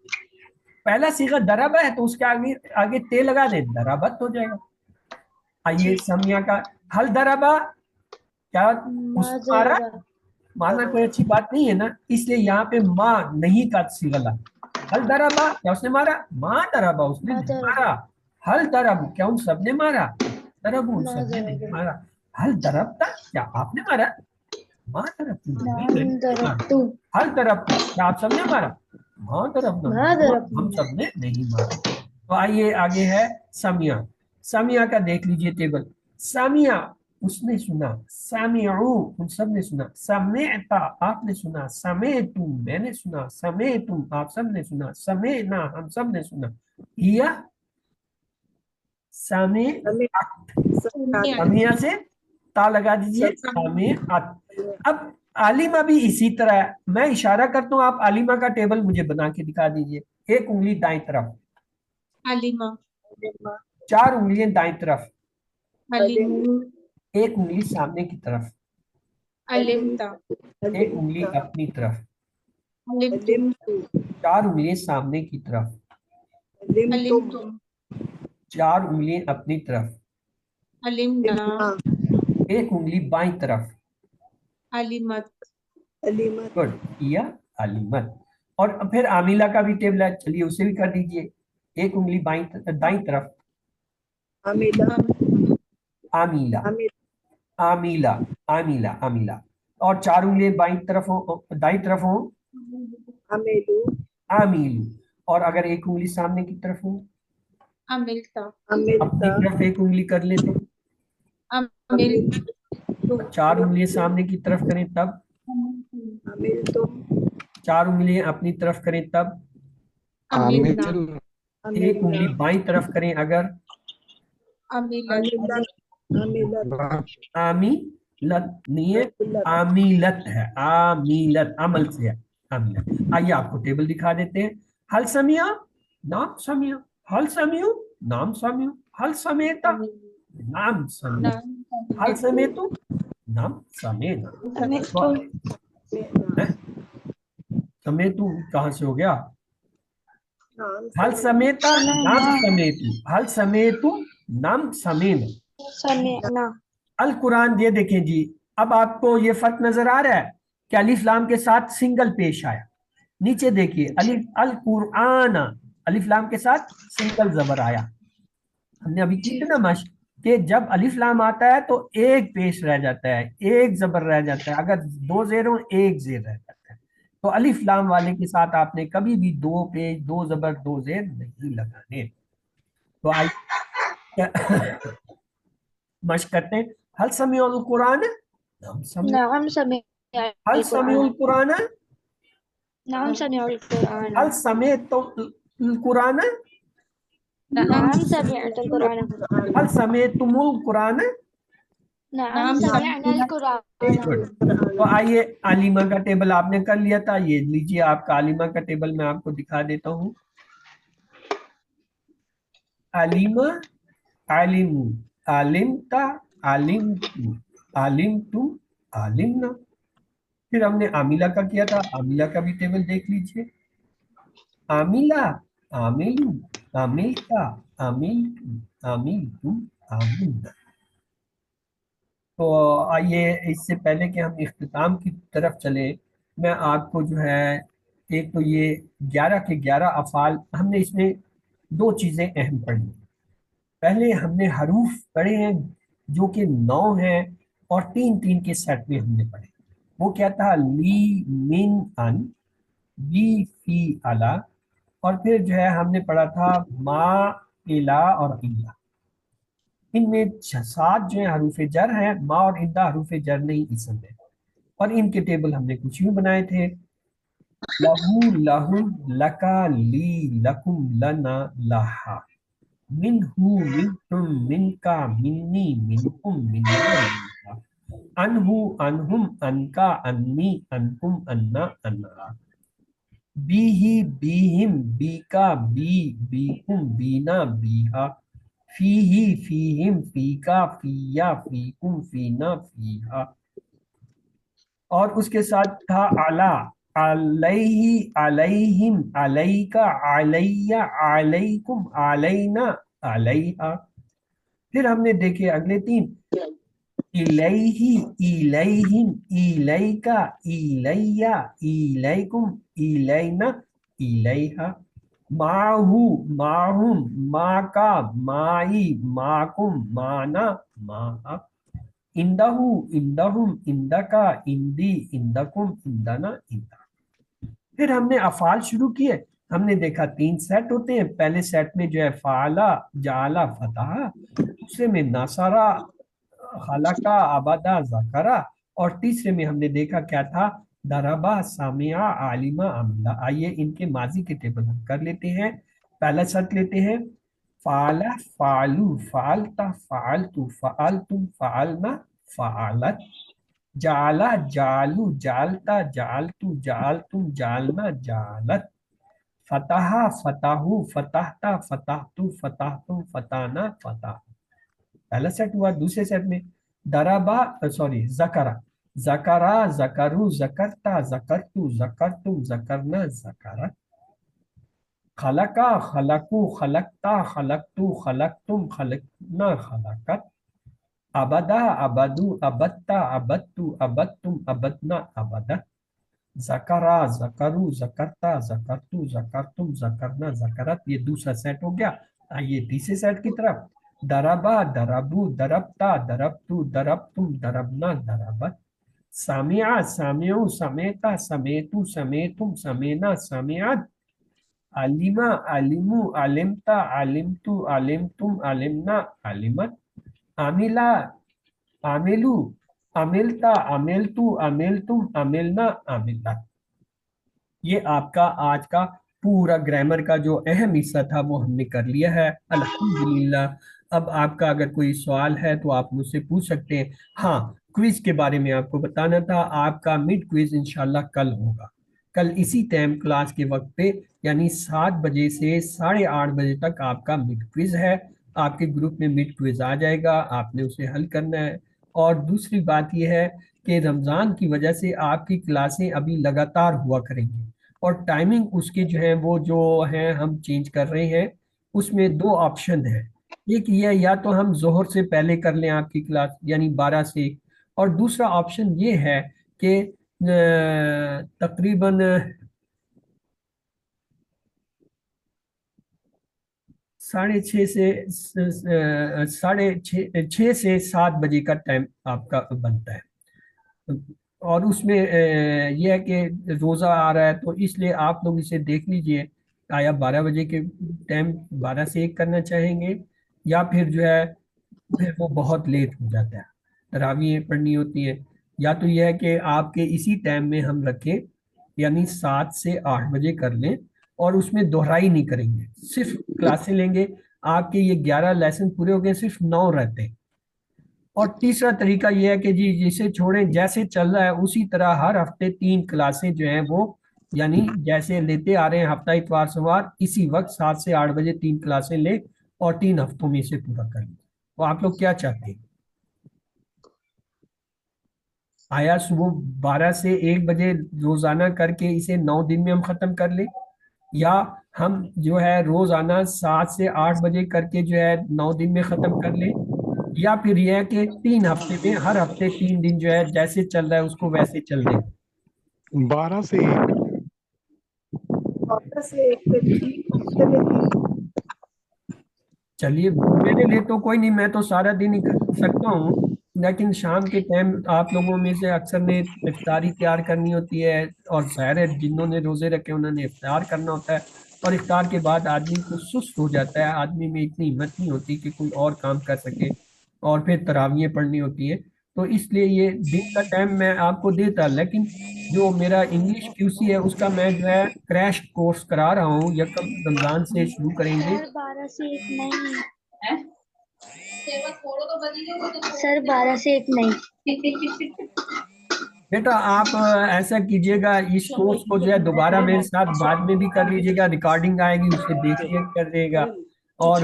पहला सीगा दरबा है तो उसके आगे आगे ते लगा दे, दरबत हो जाएगा। आइए समिया का, हल दरबा, क्या उसने मारा? मारना कोई अच्छी बात नहीं है ना, इसलिए यहाँ पे माँ नहीं का सीगा ला। हल दरबा, क्या उसने मारा? माँ दरबा उसने नहीं मारा। हल दरबू, क्या उन सबने मारा? दरबू उन सबने नहीं मारा। हल दरबता, क्या आपने मारा? माँ दरबतू, हल दरबतू, क्या आप सबने मारा? माँ दरबना, हम सबने नहीं मारा। तो आइए आगे है समिया। समिया का देख लीजिए टेबल। समिया उसने सुना, समिउ उन सब ने सुना, समेता आपने सुना, समेतु मैंने सुना, समेतुम आप सब ने सुना, समेना हम सब ने सुना। हिया समे, समिया से ता लगा दीजिए, समेअत। अब आलिमा भी इसी तरह है, मैं इशारा करता हूँ, आप आलिमा का टेबल मुझे बना के दिखा दीजिए। एक उंगली दाईं तरफ, अलीमा, चार उंगलियां दाईं तरफ, अलीमू, एक उंगली सामने की तरफ, अलिमता, एक उंगली अपनी तरफ, अलिमतु, चार उंगलियां सामने की तरफ, अलिमतुम, चार उंगलियां अपनी तरफ, अलिमना, एक उंगली बाईं तरफ। अलिमत, गुड, किया अलीमत। और फिर आमिला का भी टेबल है, चलिए उसे भी कर दीजिए। एक उंगली दाईं तरफ, आमिला, आमिला, आमिला, आमिला। और चार उंगलियां बाईं तरफ हो, दाईं तरफ हो, आमिलू। और अगर एक उंगली सामने की तरफ हो, अमिलता, अपनी तरफ एक उंगली कर ले तो, अमिलतु, चार उंगलियां सामने की तरफ करें तब, चार उंगलियां अपनी तरफ करें तब, अमिलना, एक उंगली बाईं तरफ करें अगर, अमिलत आमीलत नहीं है, आमीलत है, आमीलत अमल से है आमीलत। आइए आपको टेबल दिखा देते हैं। हल समिया, नाम समिया, हल समियु, नाम समियु, हल समेता, नाम समिया, हल समेतु, नाम समेना। समेतु कहाँ से हो गया? हल समेता, नाम समेतु, हल समेतु, नाम समेना। समेना अल कुरान, ये देखें जी, अब आपको ये फर्क नजर आ रहा है कि अलिफ लाम के साथ सिंगल पेश आया। नीचे देखिए अलिफ अल कुरान, अलिफ लाम के साथ सिंगल जबर आया। हमने अभी की थी ना मश्क कि जब अलिफ लाम आता है तो एक पेश रह जाता है, एक जबर रह जाता है, अगर दो जेर हो एक जेर रह जाता है। तो अलिफ लाम वाले के साथ आपने कभी भी दो पेश, दो जबर, दो जेर नहीं लगाने। तो आइए मश्क करते हैं। हल समीउल कुरान, नाम समीउ, नाम समिया हल समीउल कुरान, नाम समिउल कुरान हल समीअतुल कुरान, नाम समिअतुल कुरान हल समीअतुमुल कुरान। नाम समिअनल कुरान। गुड। तो आइए आलिमा का टेबल आपने कर लिया था, ये लीजिए आपका आलिमा का टेबल मैं आपको दिखा देता हूँ। आलिमा, आलिमु, आलिमता, आलिमतु, आलिमतुम, आलिमना। फिर हमने आमिला का किया था, आमिला का भी टेबल देख लीजिए। आमिला, आमिलु, आमिलता, आमिलतु, आमिलतुम, आमिलना। तो आइए इससे पहले कि हम इख्तिताम की तरफ चले, मैं आपको जो है, एक तो ये 11 के 11 अफ़ाल, हमने इसमें दो चीज़ें अहम पढ़ी। पहले हमने हरूफ पढ़े हैं जो कि 9 हैं और 3-3 के सेट में हमने पढ़े। वो क्या था? ली, मिन, अन, बी, फी, अला, और फिर जो है हमने पढ़ा था मा, इला और इल्ला। इनमें 7 जो है हरूफ जर हैं, मा और इंदा हरूफ जर नहीं इसम है, और इनके टेबल हमने कुछ यूं बनाए थे। लहू, लहुम, लका, ली, लकुम, लना, लहा। मिनहू, मिनहुम, मिनका, मिन्नी, मिनकुम, मिन्ना, मिनहा। अनहु, अनहुम, अनका, अन्नी, अनकुम, अन्ना, अन्ना। बीही, बीहिम, बीका, बी, बीकुम, बीना, बीहा। फीही, फीहिम, फीका, फीया, फीकुम, फीना, फीहा। और उसके साथ था अला, अलैहि, अलैहिम, अलैका, अलैया, अलैकुम, अलैना, अलैहा। फिर हमने देखे अगले 3, इलैहि, इलैहिम, इलैका, इलैया, इलैकुम, इलैना, इलैहा। माहू, माहुम, माका, माई, माकुम, माना, माहा। इंदहू, इंदहुम, इंदका, इंदी, इंदकुम, इंदना, इंदा। फिर हमने अफाल शुरू किए। हमने देखा 3 सेट होते हैं। पहले सेट में जो है फाला, जाला, फतहा, दूसरे में नसरा, खलका, अबदा, ज़करा, और तीसरे में हमने देखा क्या था? दरबा, सामिया, आलिमा, अमला। आइए इनके माजी के टेबल हम कर लेते हैं। पहला सेट लेते हैं। फाला, फालू, फालता, फालतू, फालतुम, फालना, फालत। जाला, जालू, जालता, जालतू, जालतुम, जालना, जालत। फतहा, फताहू, फताहता, फताहतू, फताहतुम, फताना, फताह। पहला सेट हुआ। दूसरे सेट में दरबा, सॉरी, जकरा, जकरा, जकरू, जकरता, जकरतू, जकरतुम, जकरना, जकरत। खलका, खलकू, खलकता, खलकतू, खलकतुम, खलकना, खलकत। अबदा, अबदू, अबत्ता, अबत्तू, अबत्तुम, अबदना, अबदत। जकरा, जकरू, जकरता, जकरतू, जकरतुम, जकरना, जकरत। ये दूसरा सेट हो गया। आइए तीसरे सेट की तरफ। दरबा, दरबू, दरबता, दरबतू, दरबतुम, दरबना, दरबत। सामिया, सामियू, समेता, समेतू, समेतुम, समेना, समेअत। अलिमा, अलिमू, अलिमता, अलिमतू, अलिमतुम, अलिमना, अलिमत। आमिला, आमिलू, अमिलता, अमिलतू, अमिलतुम, अमिलना, अमिलत। ये आपका आज का पूरा ग्रामर का जो अहम हिस्सा था वो हमने कर लिया है। अल्हम्दुलिल्लाह। اب آپ کا اگر کوئی سوال ہے تو آپ مجھ سے پوچھ سکتے ہیں. ہاں، کوئز کے بارے میں آپ کو بتانا تھا. آپ کا مڈ کوئز انشاءاللہ کل ہوگا. کل اسی ٹائم کلاس کے وقت پہ، یعنی 7 بجے سے 8:30 بجے تک آپ کا مڈ کوئز ہے. آپ کے گروپ میں مڈ کوئز آ جائے گا، آپ نے اسے حل کرنا ہے. اور دوسری بات یہ ہے کہ رمضان کی وجہ سے آپ کی کلاسیں ابھی لگاتار ہوا کریں گی، اور ٹائمنگ اس کے جو ہے وہ جو ہیں ہم چینج کر رہے ہیں. اس میں 2 آپشن ہیں. ایک یہ یا تو ہم ظہر سے پہلے کر لیں آپ کی کلاس، یعنی 12 سے 1. اور دوسرا آپشن یہ ہے کہ تقریباً 6:30 سے 7 بجے کا ٹائم آپ کا بنتا ہے. اور اس میں یہ ہے کہ روزہ آ رہا ہے، تو اس لیے آپ لوگ اسے دیکھ لیجئے آیا 12 بجے کے ٹائم 12 سے 1 کرنا چاہیں گے، یا پھر جو ہے پھر وہ بہت لیٹ ہو جاتا ہے، تراویح پڑھنی ہوتی ہیں. یا تو یہ ہے کہ آپ کے اسی ٹائم میں ہم رکھیں، یعنی 7 سے 8 بجے کر لیں، اور اس میں دہرائی نہیں کریں گے، صرف کلاسیں لیں گے. آپ کے یہ 11 لیسن پورے ہو گئے، صرف 9 رہتے ہیں. اور تیسرا طریقہ یہ ہے کہ جی جسے چھوڑیں، جیسے چل رہا ہے اسی طرح ہر ہفتے 3 کلاسیں جو ہیں وہ، یعنی جیسے لیتے آ رہے ہیں ہفتہ اتوار سوار، اسی وقت 7 سے 8 بجے 3 کلاسیں لیں اور 3 ہفتوں میں اسے پورا کر لیں. تو آپ لوگ کیا چاہتے ہیں؟ آیا صبح 12 سے 1 بجے روزانہ کر کے اسے 9 دن میں ہم ختم کر لیں، یا ہم جو ہے روزانہ 7 سے 8 بجے کر کے جو ہے 9 دن میں ختم کر لیں، یا پھر یہ ہے کہ 3 ہفتے میں ہر ہفتے 3 دن جو ہے جیسے چل رہا ہے اس کو ویسے چل دیں. 12 سے 1. چلیے، میرے لیے تو کوئی نہیں، میں تو سارا دن ہی کر سکتا ہوں، لیکن شام کے ٹائم آپ لوگوں میں سے اکثر نے افطاری تیار کرنی ہوتی ہے، اور ظاہر ہے جنہوں نے روزے رکھے انہوں نے افطار کرنا ہوتا ہے، اور افطار کے بعد آدمی کو سست ہو جاتا ہے، آدمی میں اتنی ہمت نہیں ہوتی کہ کوئی اور کام کر سکے، اور پھر تراویحیں پڑھنی ہوتی ہیں. تو اس لیے یہ دن کا ٹائم میں آپ کو دیتا، لیکن جو میرا انگلش کیو سی ہے اس کا میں جو ہے کریش کورس کرا رہا ہوں، یکم رمضان سے شروع کریں گے. سر 12 سے 1 نہیں. سر 12 سے 1 نہیں. بیٹا آپ ایسا کیجئے گا، اس کورس کو جو ہے دوبارہ میرے ساتھ بعد میں بھی کر لیجئے گا، ریکارڈنگ آئے گی اسے دیکھیے کر دے گا، اور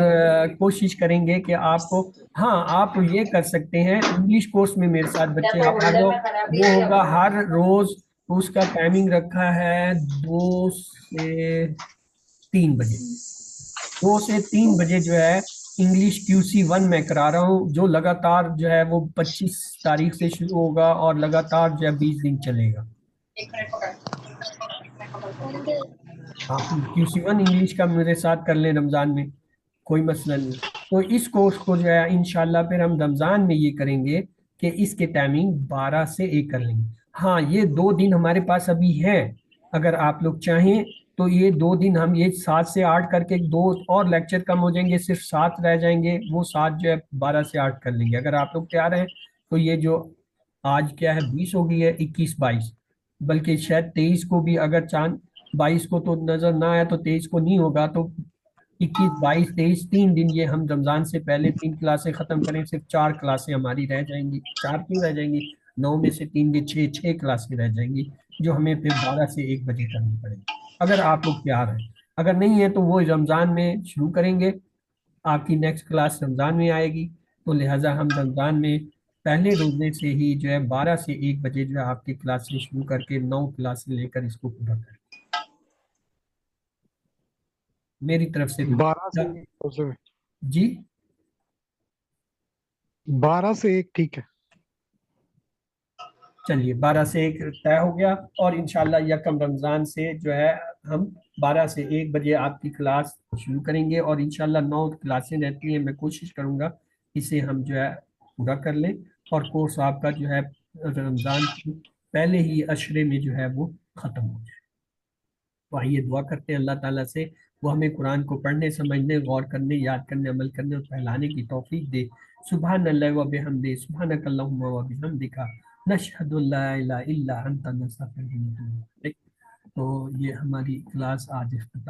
کوشش کریں گے کہ آپ کو، ہاں آپ یہ کر سکتے ہیں انگلش کورس میں میرے ساتھ بچے آپ آ جاؤ. وہ ہوگا ہر روز، اس کا ٹائمنگ رکھا ہے 2 سے 3 بجے. 2 سے 3 بجے جو ہے انگلش کیو سی 1 میں کرا رہا ہوں، جو لگاتار جو ہے وہ 25 تاریخ سے شروع ہوگا اور لگاتار جو ہے 20 دن چلے گا. آپ کیو سی 1 انگلش کا میرے ساتھ کر لیں رمضان میں، کوئی مسئلہ نہیں. تو اس کورس کو جو ہے انشاءاللہ پھر ہم رمضان میں یہ کریں گے کہ اس کے ٹائمنگ 12 سے 1 کر لیں گے. ہاں، یہ 2 دن ہمارے پاس ابھی ہیں، اگر آپ لوگ چاہیں تو یہ 2 دن ہم یہ 7 سے 8 کر کے 2 اور لیکچر کم ہو جائیں گے، صرف 7 رہ جائیں گے، وہ 7 جو ہے 12 سے 8 کر لیں گے. اگر آپ لوگ تیار ہیں تو یہ جو آج کیا ہے 20 ہو گئی ہے، 21 22، بلکہ شاید 23 کو بھی، اگر چاند 22 کو تو نظر نہ آیا تو 23 کو نہیں ہوگا، تو 21 22 23 3 دن یہ ہم رمضان سے پہلے 3 کلاسیں ختم کریں، صرف 4 کلاسیں ہماری رہ جائیں گی. 4 کیوں رہ جائیں گی؟ 9 میں سے 3 دن 6 کلاسیں رہ جائیں گی، جو ہمیں پھر 12 سے 1 بجے کرنی پڑے گی، اگر آپ لوگ تیار ہیں. اگر نہیں ہے تو وہ رمضان میں شروع کریں گے، آپ کی نیکسٹ کلاس رمضان میں آئے گی، تو لہٰذا ہم رمضان میں پہلے روزے سے ہی جو ہے 12 سے 1 بجے جو ہے آپ کی کلاسیں شروع کر کے 9 کلاسیں لے کر اس کو پورا کریں. میری طرف سے 12 سے 1. جی 12 سے 1 ٹھیک ہے. چلیے 12 سے 1 طے ہو گیا، اور انشاءاللہ یکم رمضان سے جو ہے ہم 12 سے 1 بجے آپ کی کلاس شروع کریں گے، اور انشاءاللہ 9 کلاسیں رہتی ہیں، میں کوشش کروں گا اسے ہم جو ہے پورا کر لیں، اور کورس آپ کا جو ہے رمضان کی پہلے ہی عشرے میں جو ہے وہ ختم ہو جائے. تو آئیے دعا کرتے ہیں اللہ تعالیٰ سے وہ ہمیں قرآن کو پڑھنے، سمجھنے، غور کرنے، یاد کرنے، عمل کرنے اور پھیلانے کی توفیق دے. سبحان اللہ و بحمدہ، سبحانک اللہم و بحمدک، نشہد ان لا الہ الا انت، نستغفرک و نتوب الیک. تو یہ ہماری کلاس آج اختتام